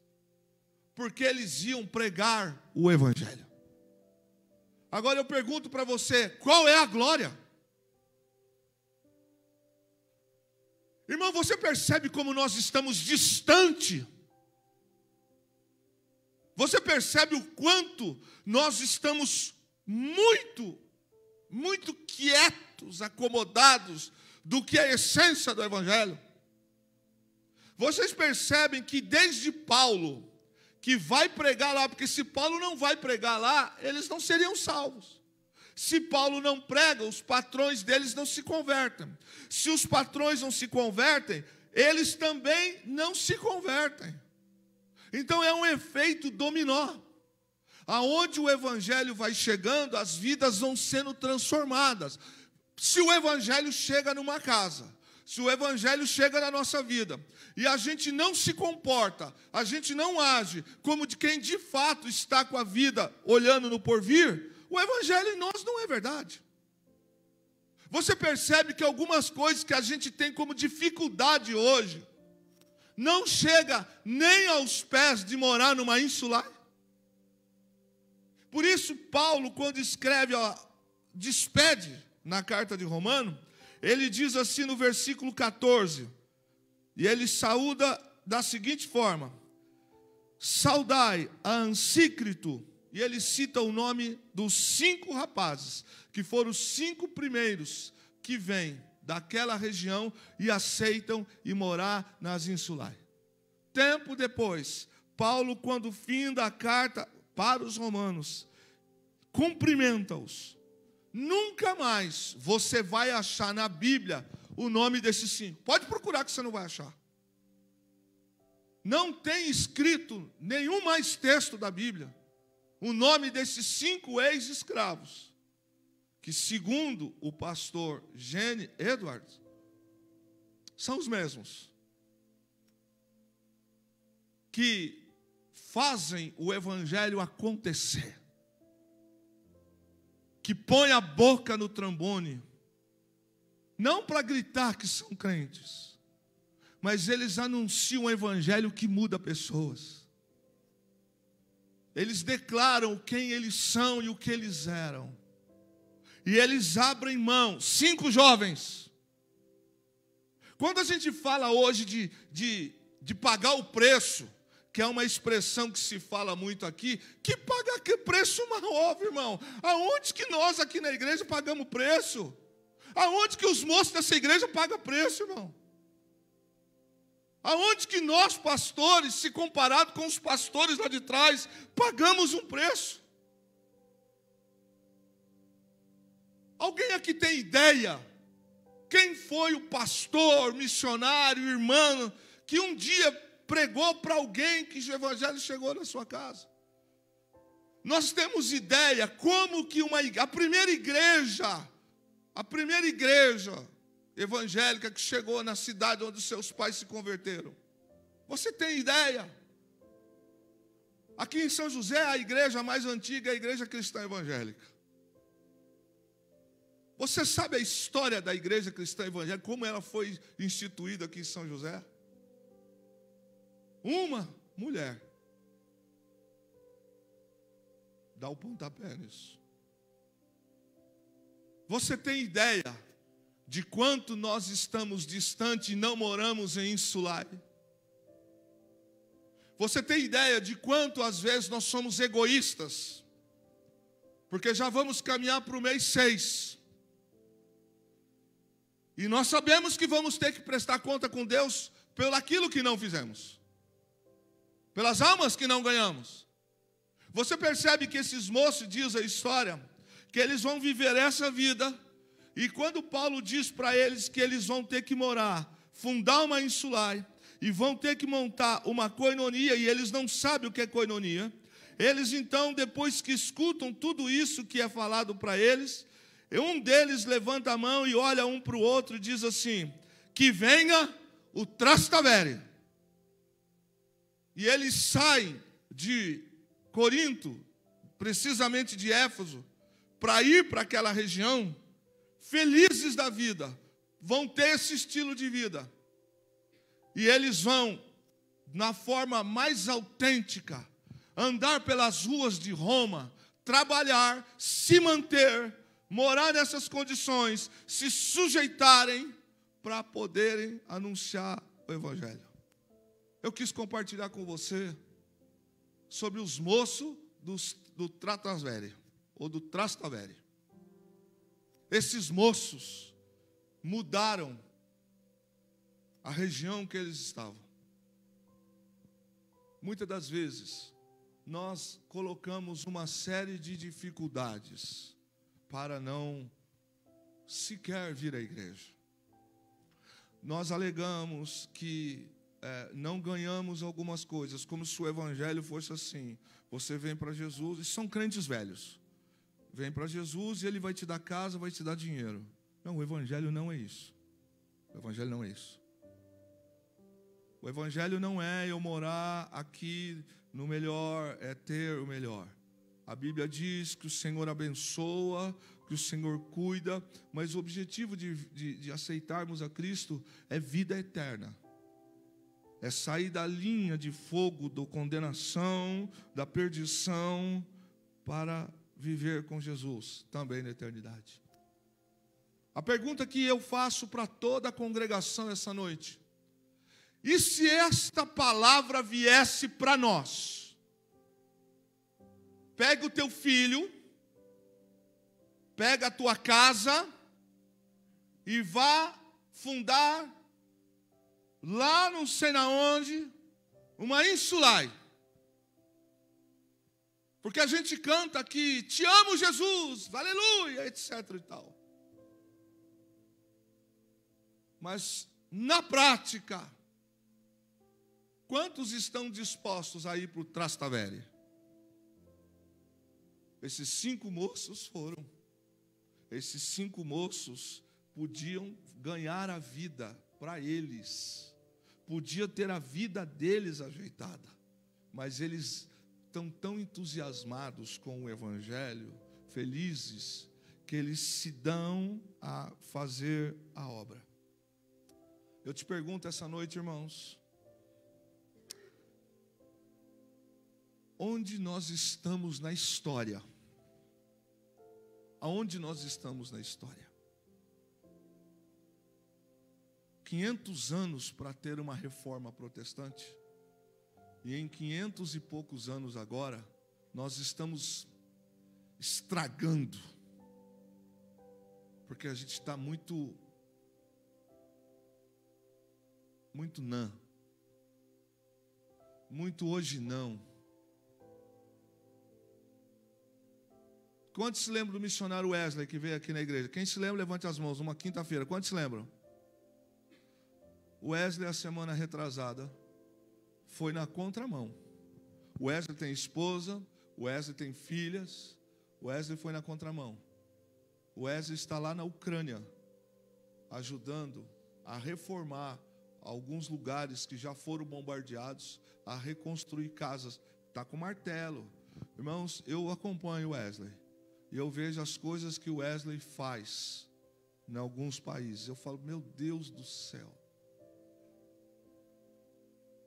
[SPEAKER 1] porque eles iam pregar o Evangelho. Agora eu pergunto para você, qual é a glória? Irmão, você percebe como nós estamos distante? Você percebe o quanto nós estamos muito quietos, acomodados do que é a essência do Evangelho? Vocês percebem que desde Paulo, que vai pregar lá, porque se Paulo não vai pregar lá, eles não seriam salvos. Se Paulo não prega, os patrões deles não se convertem. Se os patrões não se convertem, eles também não se convertem. Então é um efeito dominó. Aonde o Evangelho vai chegando, as vidas vão sendo transformadas. Se o Evangelho chega numa casa, se o Evangelho chega na nossa vida, e a gente não se comporta, a gente não age como de quem de fato está com a vida olhando no porvir, o Evangelho em nós não é verdade. Você percebe que algumas coisas que a gente tem como dificuldade hoje, não chega nem aos pés de morar numa ínsula. Por isso, Paulo, quando escreve, despede na carta de Romano, ele diz assim no versículo 14, e ele saúda da seguinte forma: saudai a Ansícrito, e ele cita o nome dos 5 rapazes, que foram os 5 primeiros que vêm daquela região e aceitam ir morar nas Insulae. Tempo depois, Paulo, quando finda a carta para os romanos, cumprimenta-os. Nunca mais você vai achar na Bíblia o nome desses 5. Pode procurar que você não vai achar. Não tem escrito nenhum mais texto da Bíblia o nome desses 5 ex-escravos, que segundo o pastor Gene Edwards, são os mesmos que fazem o Evangelho acontecer, que põem a boca no trombone, não para gritar que são crentes, mas eles anunciam um Evangelho que muda pessoas. Eles declaram quem eles são e o que eles eram. E eles abrem mão. 5 jovens. Quando a gente fala hoje de pagar o preço, que é uma expressão que se fala muito aqui, que paga que preço maior, irmão? Aonde que nós aqui na igreja pagamos preço? Aonde que os moços dessa igreja pagam preço, irmão? Aonde que nós, pastores, se comparado com os pastores lá de trás, pagamos um preço? Alguém aqui tem ideia? Quem foi o pastor, missionário, irmão, que um dia pregou para alguém que o Evangelho chegou na sua casa? Nós temos ideia como que a primeira igreja evangélica que chegou na cidade onde seus pais se converteram. Você tem ideia? Aqui em São José, a igreja mais antiga é a igreja cristã evangélica. Você sabe a história da igreja cristã evangélica, como ela foi instituída aqui em São José? Uma mulher dá o pontapé nisso. Você tem ideia de quanto nós estamos distante e não moramos em Insulae? Você tem ideia de quanto às vezes nós somos egoístas? Porque já vamos caminhar para o mês 6. E nós sabemos que vamos ter que prestar conta com Deus pelo aquilo que não fizemos, pelas almas que não ganhamos. Você percebe que esses moços, diz a história, que eles vão viver essa vida. E quando Paulo diz para eles que eles vão ter que morar, fundar uma Insulae, e vão ter que montar uma koinonia, e eles não sabem o que é koinonia, eles então, depois que escutam tudo isso que é falado para eles, E um deles levanta a mão e olha um para o outro e diz assim: que venha o Trastevere. E eles saem de Corinto, precisamente de Éfeso, para ir para aquela região, felizes da vida, vão ter esse estilo de vida. E eles vão, na forma mais autêntica, andar pelas ruas de Roma, trabalhar, se manter, morar nessas condições, se sujeitarem para poderem anunciar o Evangelho. Eu quis compartilhar com você sobre os moços do Trastevere, ou do Trastevere. Esses moços mudaram a região que eles estavam. Muitas das vezes, nós colocamos uma série de dificuldades para não sequer vir à igreja. Nós alegamos que não ganhamos algumas coisas, como se o evangelho fosse assim: você vem para Jesus, e são crentes velhos, vem para Jesus e ele vai te dar casa, vai te dar dinheiro. Não, o evangelho não é isso. O evangelho não é isso. O evangelho não é eu morar aqui no melhor, é ter o melhor. A Bíblia diz que o Senhor abençoa, que o Senhor cuida, mas o objetivo de aceitarmos a Cristo é vida eterna. É sair da linha de fogo da condenação, da perdição, para viver com Jesus, também na eternidade. A pergunta que eu faço para toda a congregação essa noite: e se esta palavra viesse para nós? Pega o teu filho, pega a tua casa e vá fundar lá não sei na onde uma insulai. Porque a gente canta aqui: te amo, Jesus, aleluia, etc. e tal. Mas na prática, quantos estão dispostos a ir para o Trastevere? Esses 5 moços foram. Esses 5 moços podiam ganhar a vida para eles. Podia ter a vida deles ajeitada. Mas eles estão tão entusiasmados com o Evangelho, felizes, que eles se dão a fazer a obra. Eu te pergunto essa noite, irmãos: onde nós estamos na história? Aonde nós estamos na história? 500 anos para ter uma reforma protestante, e em 500 e poucos anos agora, nós estamos estragando, porque a gente está muito muito hoje não. Quantos se lembram do missionário Wesley que veio aqui na igreja? Quem se lembra, levante as mãos, uma quinta-feira. Quantos se lembram? O Wesley, a semana retrasada, foi na contramão. O Wesley tem esposa, o Wesley tem filhas, o Wesley foi na contramão. O Wesley está lá na Ucrânia, ajudando a reformar alguns lugares que já foram bombardeados, a reconstruir casas. Está com martelo. Irmãos, eu acompanho o Wesley. E eu vejo as coisas que o Wesley faz em alguns países. Eu falo: meu Deus do céu.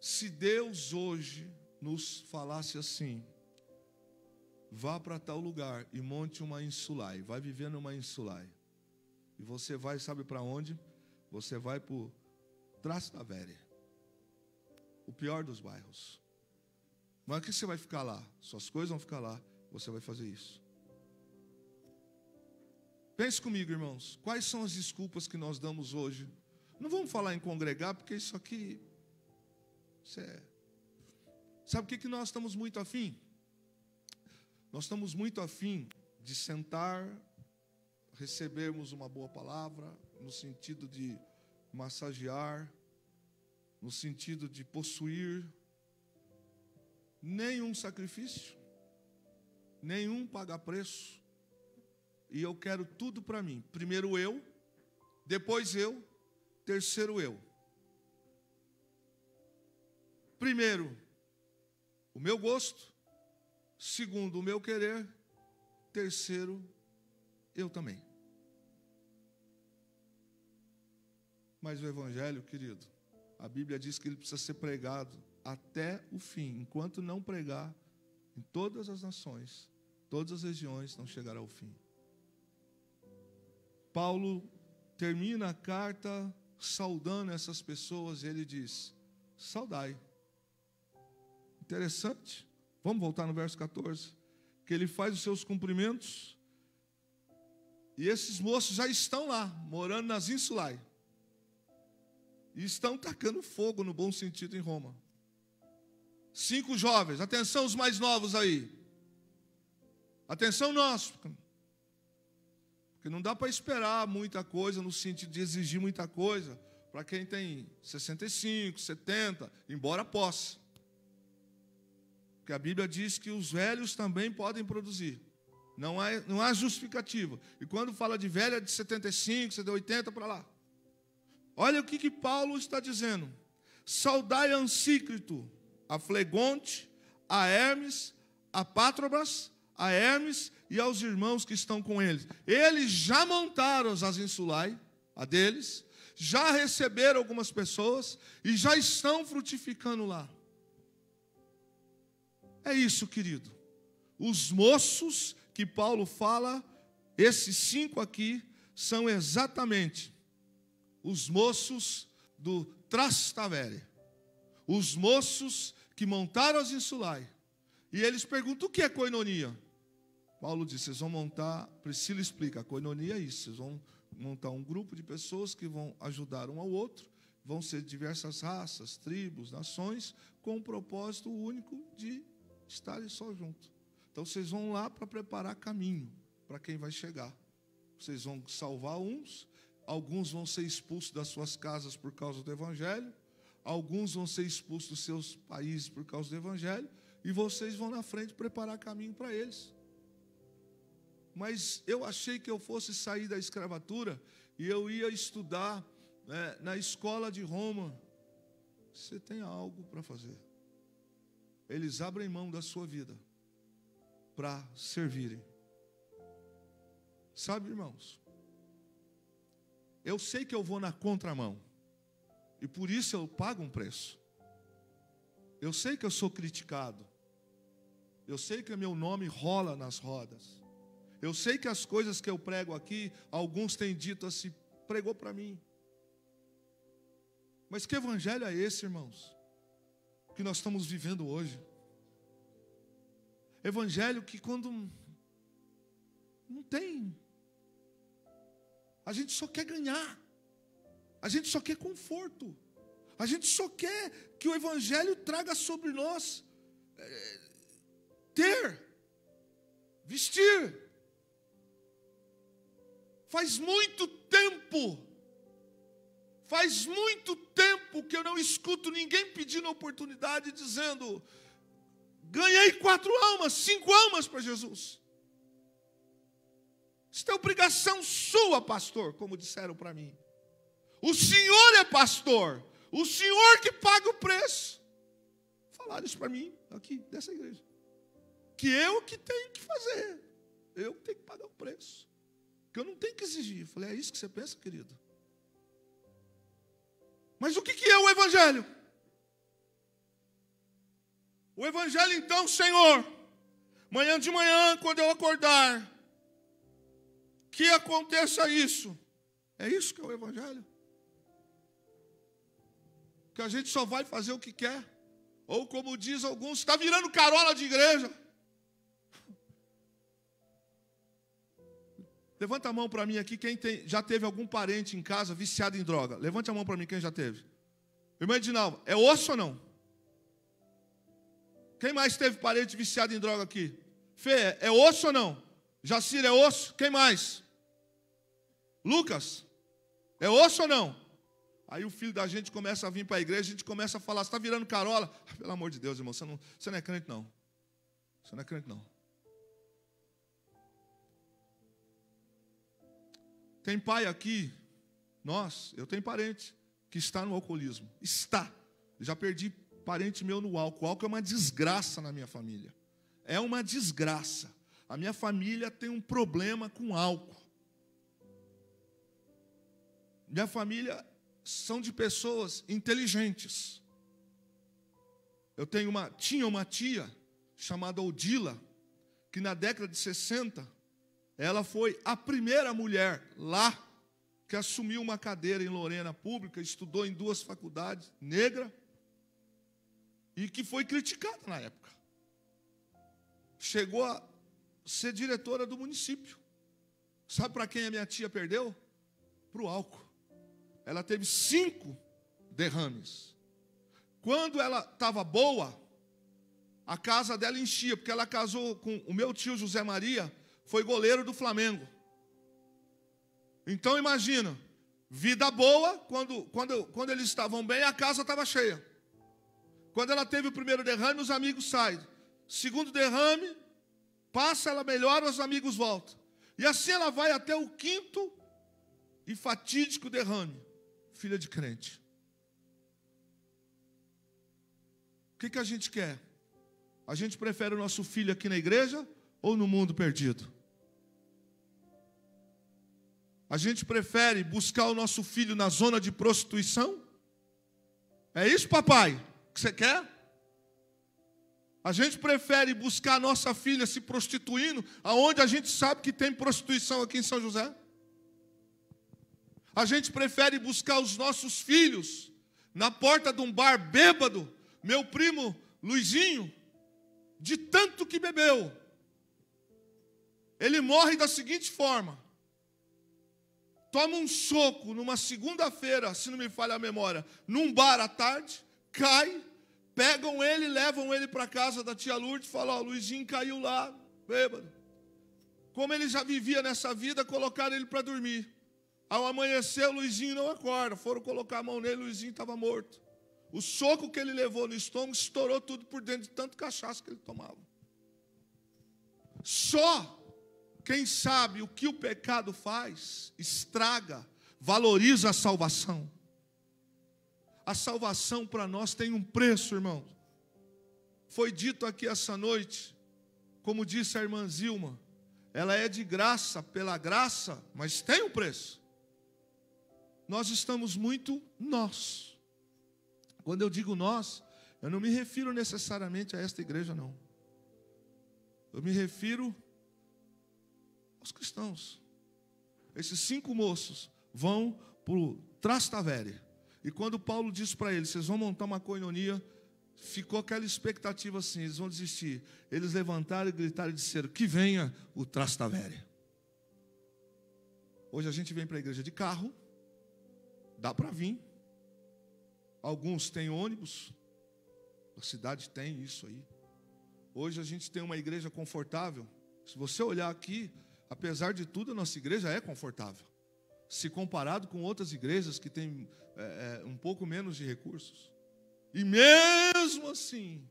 [SPEAKER 1] Se Deus hoje nos falasse assim: vá para tal lugar e monte uma insulai, vai viver numa insulai, e você vai, sabe para onde? Você vai para o Trastevere, o pior dos bairros. Mas que você vai ficar lá, suas coisas vão ficar lá, você vai fazer isso. Pense comigo, irmãos, quais são as desculpas que nós damos hoje? Não vamos falar em congregar, porque isso aqui, sabe o que nós estamos muito afim? Nós estamos muito afim de sentar, recebermos uma boa palavra, no sentido de massagear, no sentido de possuir. Nenhum sacrifício, nenhum pagar preço. e eu quero tudo para mim. Primeiro eu, depois eu, terceiro eu. Primeiro, o meu gosto. Segundo, o meu querer. Terceiro, eu também. Mas o Evangelho, querido, a Bíblia diz que ele precisa ser pregado até o fim. Enquanto não pregar em todas as nações, todas as regiões, não chegará ao fim. Paulo termina a carta saudando essas pessoas e ele diz: saudai. Interessante. Vamos voltar no verso 14. Que ele faz os seus cumprimentos e esses moços já estão lá, morando nas Insulae. E estão tacando fogo, no bom sentido, em Roma. 5 jovens, atenção os mais novos aí. Atenção nós. Porque não dá para esperar muita coisa, no sentido de exigir muita coisa, para quem tem 65, 70, embora possa. Porque a Bíblia diz que os velhos também podem produzir. Não há justificativa. E quando fala de velho, é de 75, de 80 para lá. Olha o que Paulo está dizendo. Saudai a Ansícrito, a Flegonte, a Hermes, a Pátrobas, a Hermes e aos irmãos que estão com eles. Eles já montaram as Insulae, a deles, já receberam algumas pessoas e já estão frutificando lá. É isso, querido. Os moços que Paulo fala, esses 5 aqui, são exatamente os moços do Trastevere, os moços que montaram as Insulae. E eles perguntam: o que é koinonia? Paulo diz: vocês vão montar, Priscila explica, a koinonia é isso, vocês vão montar um grupo de pessoas que vão ajudar um ao outro, vão ser diversas raças, tribos, nações, com um propósito único de estarem só juntos. Então vocês vão lá para preparar caminho para quem vai chegar. Vocês vão salvar uns, alguns vão ser expulsos das suas casas por causa do Evangelho, alguns vão ser expulsos dos seus países por causa do Evangelho, e vocês vão na frente preparar caminho para eles. Mas eu achei que eu fosse sair da escravatura e eu ia estudar na escola de Roma. Você tem algo para fazer. Eles abrem mão da sua vida para servirem. Sabe, irmãos, eu sei que eu vou na contramão, e por isso eu pago um preço. Eu sei que eu sou criticado, eu sei que meu nome rola nas rodas, eu sei que as coisas que eu prego aqui, alguns têm dito assim: pregou para mim. Mas que evangelho é esse, irmãos, que nós estamos vivendo hoje? Evangelho que quando não tem, a gente só quer ganhar, a gente só quer conforto, a gente só quer que o Evangelho traga sobre nós ter, vestir. Faz muito tempo que eu não escuto ninguém pedindo oportunidade, dizendo: ganhei 4 almas, 5 almas para Jesus. Isso é obrigação sua, pastor, como disseram para mim. O senhor é pastor, o senhor que paga o preço. Falaram isso para mim, aqui, dessa igreja. Que eu que tenho que fazer, eu que tenho que pagar o preço. Que eu não tenho que exigir. Eu falei: é isso que você pensa, querido? Mas o que é o Evangelho? O Evangelho, então, Senhor, manhã de manhã, quando eu acordar, que aconteça isso. É isso que é o Evangelho? Que a gente só vai fazer o que quer. Ou como diz alguns, está virando carola de igreja. Levanta a mão para mim aqui, quem já teve algum parente em casa viciado em droga. Levante a mão para mim, quem já teve. Irmã Edinalva, é osso ou não? Quem mais teve parente viciado em droga aqui? Fê, é osso ou não? Jacir, é osso? Quem mais? Lucas, é osso ou não? Aí o filho da gente começa a vir para a igreja, a gente começa a falar: você está virando carola? Pelo amor de Deus, irmão, você não é crente não. Você não é crente não. Tem pai aqui, eu tenho parente que está no alcoolismo. Está. Já perdi parente meu no álcool. O álcool é uma desgraça na minha família. É uma desgraça. A minha família tem um problema com álcool. Minha família são de pessoas inteligentes. Tinha uma tia chamada Odila, que na década de 60, ela foi a primeira mulher lá que assumiu uma cadeira em Lorena pública, estudou em 2 faculdades, negra, e que foi criticada na época. Chegou a ser diretora do município. Sabe para quem a minha tia perdeu? Para o álcool. Ela teve 5 derrames. Quando ela estava boa, a casa dela enchia, porque ela casou com o meu tio José Maria, foi goleiro do Flamengo. Então imagina, vida boa, quando eles estavam bem, a casa estava cheia. Quando ela teve o primeiro derrame, os amigos saem. Segundo derrame, passa, ela melhora, os amigos voltam. E assim ela vai até o 5º e fatídico derrame. Filha de crente. O que a gente quer? A gente prefere o nosso filho aqui na igreja ou no mundo perdido? A gente prefere buscar o nosso filho na zona de prostituição? É isso, papai, que você quer? A gente prefere buscar a nossa filha se prostituindo, aonde a gente sabe que tem prostituição aqui em São José? A gente prefere buscar os nossos filhos na porta de um bar bêbado, meu primo Luizinho, de tanto que bebeu. Ele morre da seguinte forma: toma um soco numa segunda-feira, se não me falha a memória, num bar à tarde, cai, pegam ele, levam ele para a casa da tia Lourdes e falam: Luizinho caiu lá, bêbado. Como ele já vivia nessa vida, colocaram ele para dormir. Ao amanhecer, o Luizinho não acorda. Foram colocar a mão nele, o Luizinho estava morto. O soco que ele levou no estômago estourou tudo por dentro de tanto cachaça que ele tomava. Só quem sabe o que o pecado faz, estraga, valoriza a salvação. A salvação para nós tem um preço, irmão. Foi dito aqui essa noite, como disse a irmã Zilma, ela é de graça, pela graça, mas tem um preço. Nós estamos muito nós. Quando eu digo nós, eu não me refiro necessariamente a esta igreja, não. Eu me refiro aos cristãos. Esses 5 moços vão para o Trastevere. E quando Paulo disse para eles: vocês vão montar uma coinonia, ficou aquela expectativa assim: eles vão desistir. Eles levantaram e gritaram e disseram: que venha o Trastevere. Hoje a gente vem para a igreja de carro, dá para vir. Alguns têm ônibus, a cidade tem isso aí. Hoje a gente tem uma igreja confortável. Se você olhar aqui, apesar de tudo, a nossa igreja é confortável, se comparado com outras igrejas que têm um pouco menos de recursos. E mesmo assim,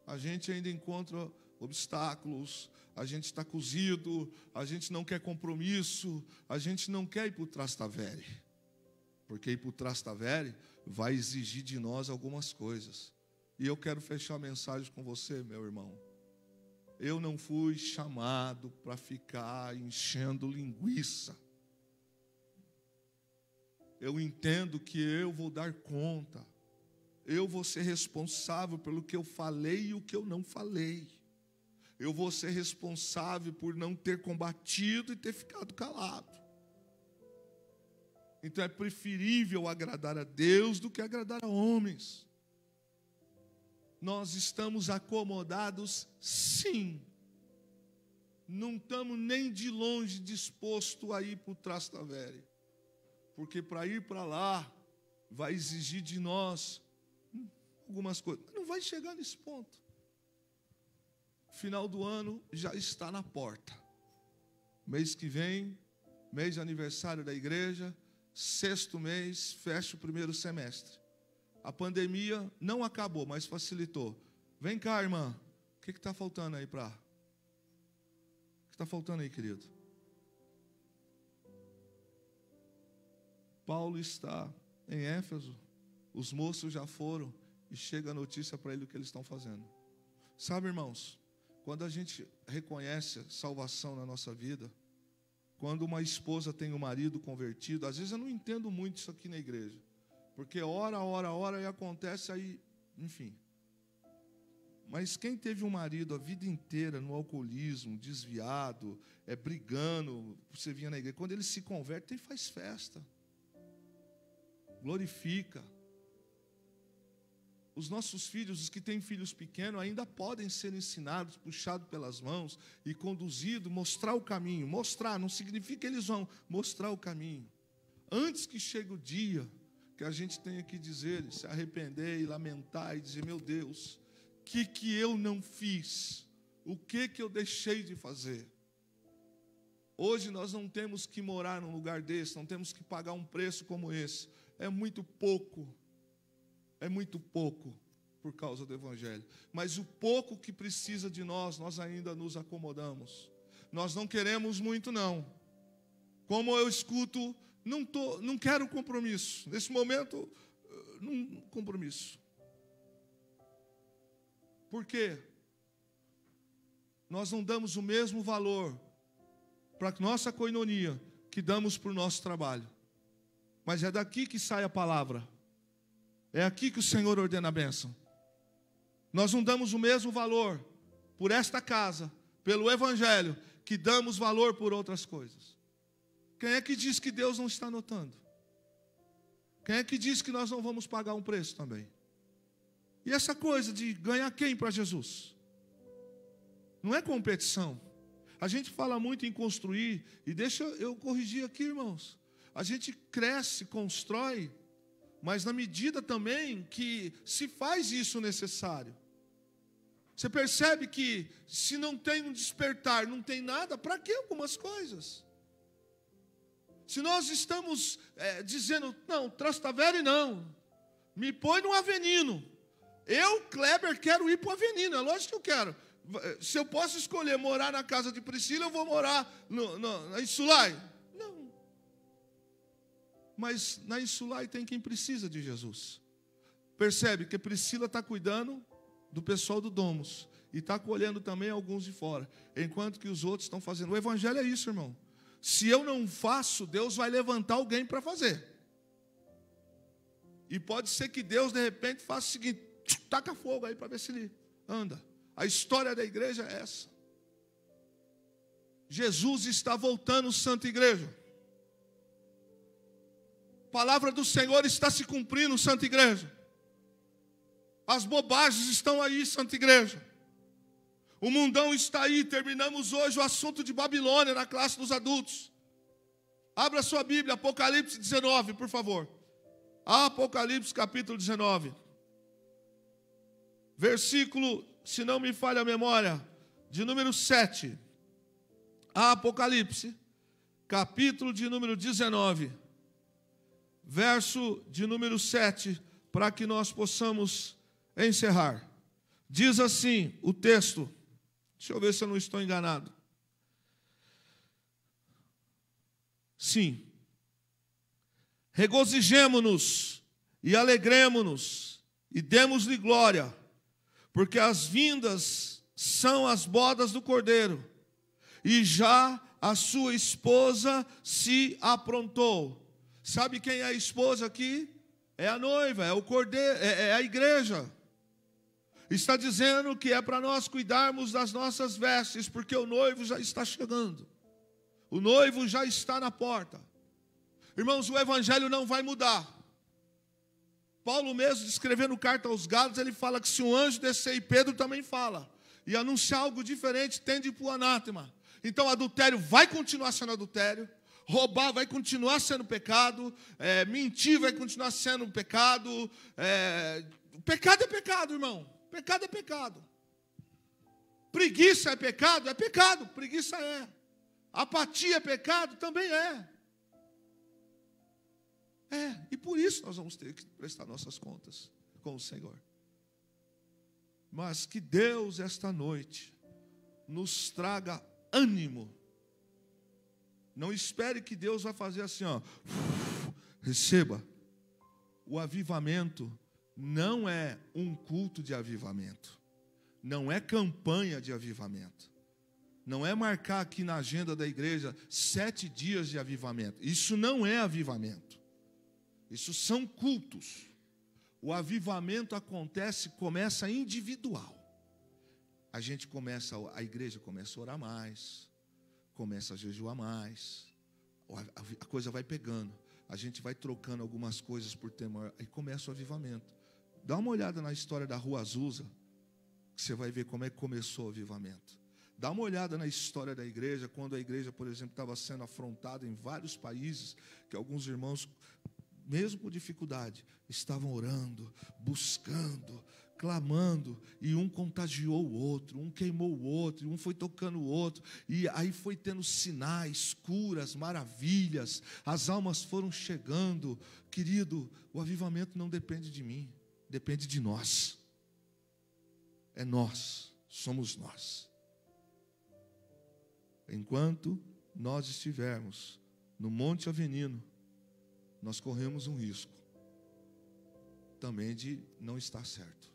[SPEAKER 1] a gente ainda encontra obstáculos, a gente está cozido, a gente não quer compromisso, a gente não quer ir para o Trastevere, porque ir para o Trastevere vai exigir de nós algumas coisas. E eu quero fechar a mensagem com você, meu irmão. Eu não fui chamado para ficar enchendo linguiça. Eu entendo que eu vou dar conta. Eu vou ser responsável pelo que eu falei e o que eu não falei. Eu vou ser responsável por não ter combatido e ter ficado calado. Então é preferível agradar a Deus do que agradar a homens. Nós estamos acomodados, sim. Não estamos nem de longe dispostos a ir para o Trastevere. Porque para ir para lá, vai exigir de nós algumas coisas. Mas não vai chegar nesse ponto. Final do ano já está na porta. Mês que vem, mês de aniversário da igreja, 6º mês, fecha o 1º semestre. A pandemia não acabou, mas facilitou. Vem cá, irmã. O que está faltando aí para... O que está faltando aí, querido? Paulo está em Éfeso, os moços já foram e chega a notícia para ele do que eles estão fazendo. Sabe, irmãos, quando a gente reconhece salvação na nossa vida, quando uma esposa tem um marido convertido, às vezes eu não entendo muito isso aqui na igreja, porque ora, e acontece aí, enfim. Mas quem teve um marido a vida inteira no alcoolismo, desviado, brigando, você vinha na igreja, quando ele se converte, ele faz festa, glorifica. Os nossos filhos, os que têm filhos pequenos, ainda podem ser ensinados, puxados pelas mãos e conduzidos, mostrar o caminho. Mostrar, não significa que eles vão mostrar o caminho. Antes que chegue o dia que a gente tenha que dizer, se arrepender e lamentar e dizer, meu Deus, o que eu não fiz? O que eu deixei de fazer? Hoje nós não temos que morar num lugar desse, não temos que pagar um preço como esse. É muito pouco por causa do Evangelho. Mas o pouco que precisa de nós ainda nos acomodamos. Nós não queremos muito, não. Como eu escuto, não quero compromisso. Nesse momento, não compromisso. Por quê? Nós não damos o mesmo valor para a nossa coinonia que damos para o nosso trabalho. Mas é daqui que sai a palavra. É aqui que o Senhor ordena a bênção. Nós não damos o mesmo valor por esta casa, pelo Evangelho, que damos valor por outras coisas. Quem é que diz que Deus não está notando? Quem é que diz que nós não vamos pagar um preço também? E essa coisa de ganhar quem para Jesus? Não é competição. A gente fala muito em construir, e deixa eu corrigir aqui, irmãos. A gente cresce, constrói, mas na medida também que se faz isso necessário. Você percebe que se não tem um despertar, não tem nada, para que algumas coisas? Se nós estamos dizendo, não, Trastevere não, me põe no Avenino. Eu, Kleber, quero ir para o Avenino, é lógico que eu quero. Se eu posso escolher morar na casa de Priscila, eu vou morar na Insulai. Não. Mas na Insulai tem quem precisa de Jesus. Percebe que Priscila está cuidando do pessoal do Domus. E está colhendo também alguns de fora. Enquanto que os outros estão fazendo. O Evangelho é isso, irmão. Se eu não faço, Deus vai levantar alguém para fazer. E pode ser que Deus, de repente, faça o seguinte: taca fogo aí para ver se ele anda. A história da igreja é essa. Jesus está voltando, Santa Igreja. A palavra do Senhor está se cumprindo, Santa Igreja. As bobagens estão aí, Santa Igreja. O mundão está aí. Terminamos hoje o assunto de Babilônia na classe dos adultos. Abra sua Bíblia, Apocalipse 19, por favor. Apocalipse capítulo 19. Versículo, se não me falha a memória, de número 7. Apocalipse, capítulo de número 19. Verso de número 7, para que nós possamos encerrar. Diz assim o texto. Deixa eu ver se eu não estou enganado. Sim. Regozijemo-nos e alegremo-nos e demos-lhe glória, porque as vindas são as bodas do Cordeiro, e já a sua esposa se aprontou. Sabe quem é a esposa aqui? É a noiva, é o Cordeiro, é a igreja. Está dizendo que é para nós cuidarmos das nossas vestes, porque o noivo já está chegando. O noivo já está na porta. Irmãos, o Evangelho não vai mudar. Paulo mesmo, escrevendo carta aos Gálatas, ele fala que se um anjo descer, e Pedro também fala, e anunciar algo diferente, tende para o anátema. Então, adultério vai continuar sendo adultério, roubar vai continuar sendo pecado, mentir vai continuar sendo pecado. Pecado é pecado, irmão. Pecado é pecado. Preguiça é pecado? É pecado, preguiça é. Apatia é pecado? Também é. E por isso nós vamos ter que prestar nossas contas com o Senhor. Mas que Deus esta noite nos traga ânimo. Não espere que Deus vai fazer assim, ó, Receba, o avivamento não é um culto de avivamento, não é campanha de avivamento, não é marcar aqui na agenda da igreja 7 dias de avivamento. Isso não é avivamento, isso são cultos. O avivamento começa individual. A igreja começa a orar mais, começa a jejuar mais, a coisa vai pegando, a gente vai trocando algumas coisas por temor, aí começa o avivamento. Dá uma olhada na história da Rua Azusa, que você vai ver como é que começou o avivamento. Dá uma olhada na história da igreja, quando a igreja, por exemplo, estava sendo afrontada em vários países, que alguns irmãos, mesmo com dificuldade, estavam orando, buscando, clamando, e um contagiou o outro, um queimou o outro, um foi tocando o outro, e aí foi tendo sinais, curas, maravilhas, as almas foram chegando. Querido, o avivamento não depende de mim, depende de nós. É nós, somos nós. Enquanto nós estivermos no Monte Avenino, nós corremos um risco também de não estar certo.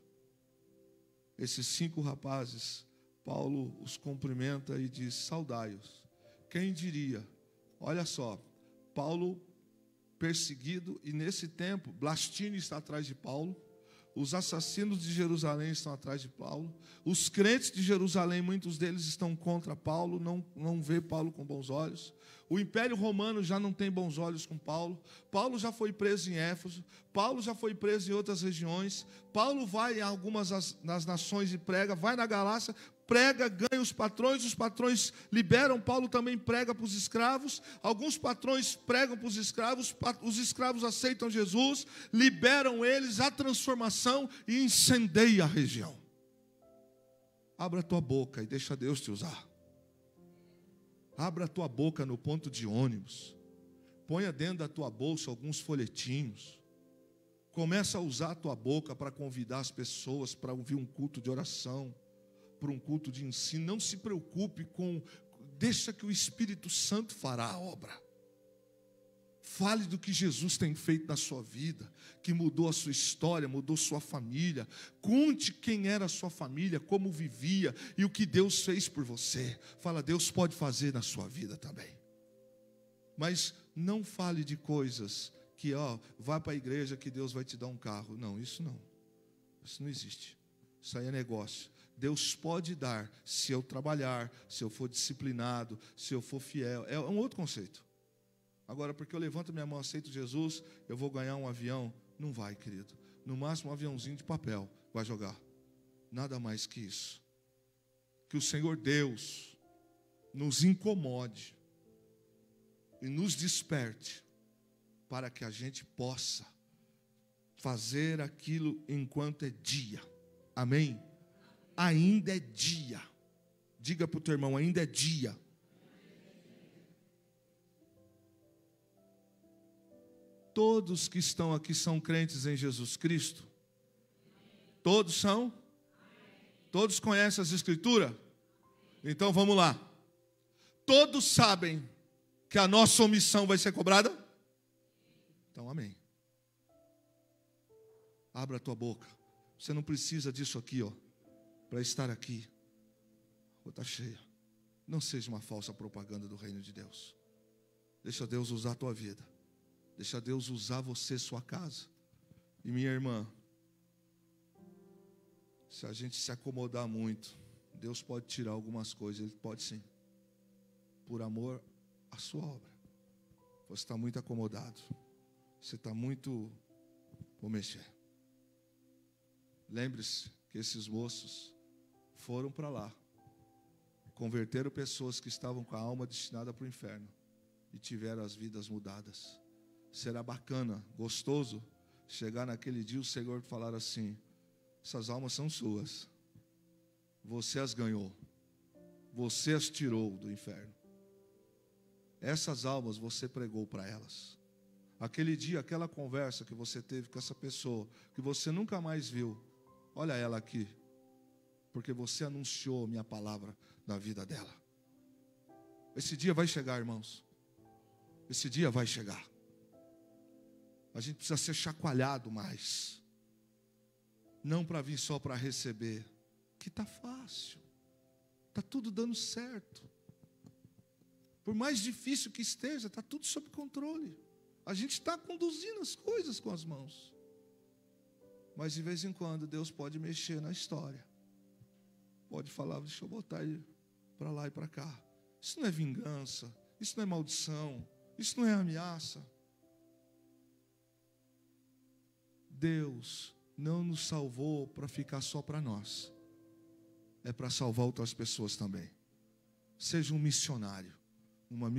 [SPEAKER 1] Esses 5 rapazes, Paulo os cumprimenta e diz: saudai-os. Quem diria? Olha só, Paulo perseguido, e nesse tempo, Blastino está atrás de Paulo, os assassinos de Jerusalém estão atrás de Paulo, os crentes de Jerusalém, muitos deles estão contra Paulo, não vê Paulo com bons olhos. O Império Romano já não tem bons olhos com Paulo. Paulo já foi preso em Éfeso, Paulo já foi preso em outras regiões. Paulo vai em algumas das nações e prega, vai na Galácia, prega, ganha os patrões liberam, Paulo também prega para os escravos, alguns patrões pregam para os escravos aceitam Jesus, liberam eles, a transformação, e incendeia a região. Abra a tua boca e deixa Deus te usar. Abra a tua boca no ponto de ônibus, ponha dentro da tua bolsa alguns folhetinhos, começa a usar a tua boca para convidar as pessoas para ouvir um culto de oração, para um culto de ensino. Não se preocupe deixa que o Espírito Santo fará a obra. Fale do que Jesus tem feito na sua vida, que mudou a sua história, mudou sua família. Conte quem era a sua família, como vivia e o que Deus fez por você. Fala, Deus pode fazer na sua vida também. Mas não fale de coisas que, vá para a igreja que Deus vai te dar um carro. Não, isso não. Isso não existe. Isso aí é negócio. Deus pode dar se eu trabalhar, se eu for disciplinado, se eu for fiel. É um outro conceito. Agora, porque eu levanto minha mão, aceito Jesus, eu vou ganhar um avião? Não vai, querido. No máximo um aviãozinho de papel vai jogar. Nada mais que isso. Que o Senhor Deus nos incomode e nos desperte para que a gente possa fazer aquilo enquanto é dia. Amém? Ainda é dia. Diga para o teu irmão, ainda é dia. Todos que estão aqui são crentes em Jesus Cristo? Todos são? Todos conhecem as Escrituras? Então vamos lá. Todos sabem que a nossa omissão vai ser cobrada? Então amém. Abra a tua boca. Você não precisa disso aqui, para estar aqui. Está cheia. Não seja uma falsa propaganda do reino de Deus. Deixa Deus usar a tua vida. Deixa Deus usar você, sua casa. E minha irmã, se a gente se acomodar muito, Deus pode tirar algumas coisas. Ele pode sim. Por amor à sua obra. Você está muito acomodado. Você está muito... Vou mexer. Lembre-se que esses moços foram para lá. Converteram pessoas que estavam com a alma destinada para o inferno. E tiveram as vidas mudadas. Será bacana, gostoso, chegar naquele dia o Senhor falar assim: essas almas são suas. Você as ganhou. Você as tirou do inferno. Essas almas você pregou para elas. Aquele dia, aquela conversa que você teve com essa pessoa, que você nunca mais viu, olha ela aqui, porque você anunciou minha palavra na vida dela. Esse dia vai chegar, irmãos. Esse dia vai chegar. A gente precisa ser chacoalhado mais. Não para vir só para receber, que está fácil. Está tudo dando certo. Por mais difícil que esteja, está tudo sob controle. A gente está conduzindo as coisas com as mãos. Mas de vez em quando Deus pode mexer na história. Pode falar, deixa eu botar ele para lá e para cá. Isso não é vingança, isso não é maldição, isso não é ameaça. Deus não nos salvou para ficar só para nós. É para salvar outras pessoas também. Seja um missionário, uma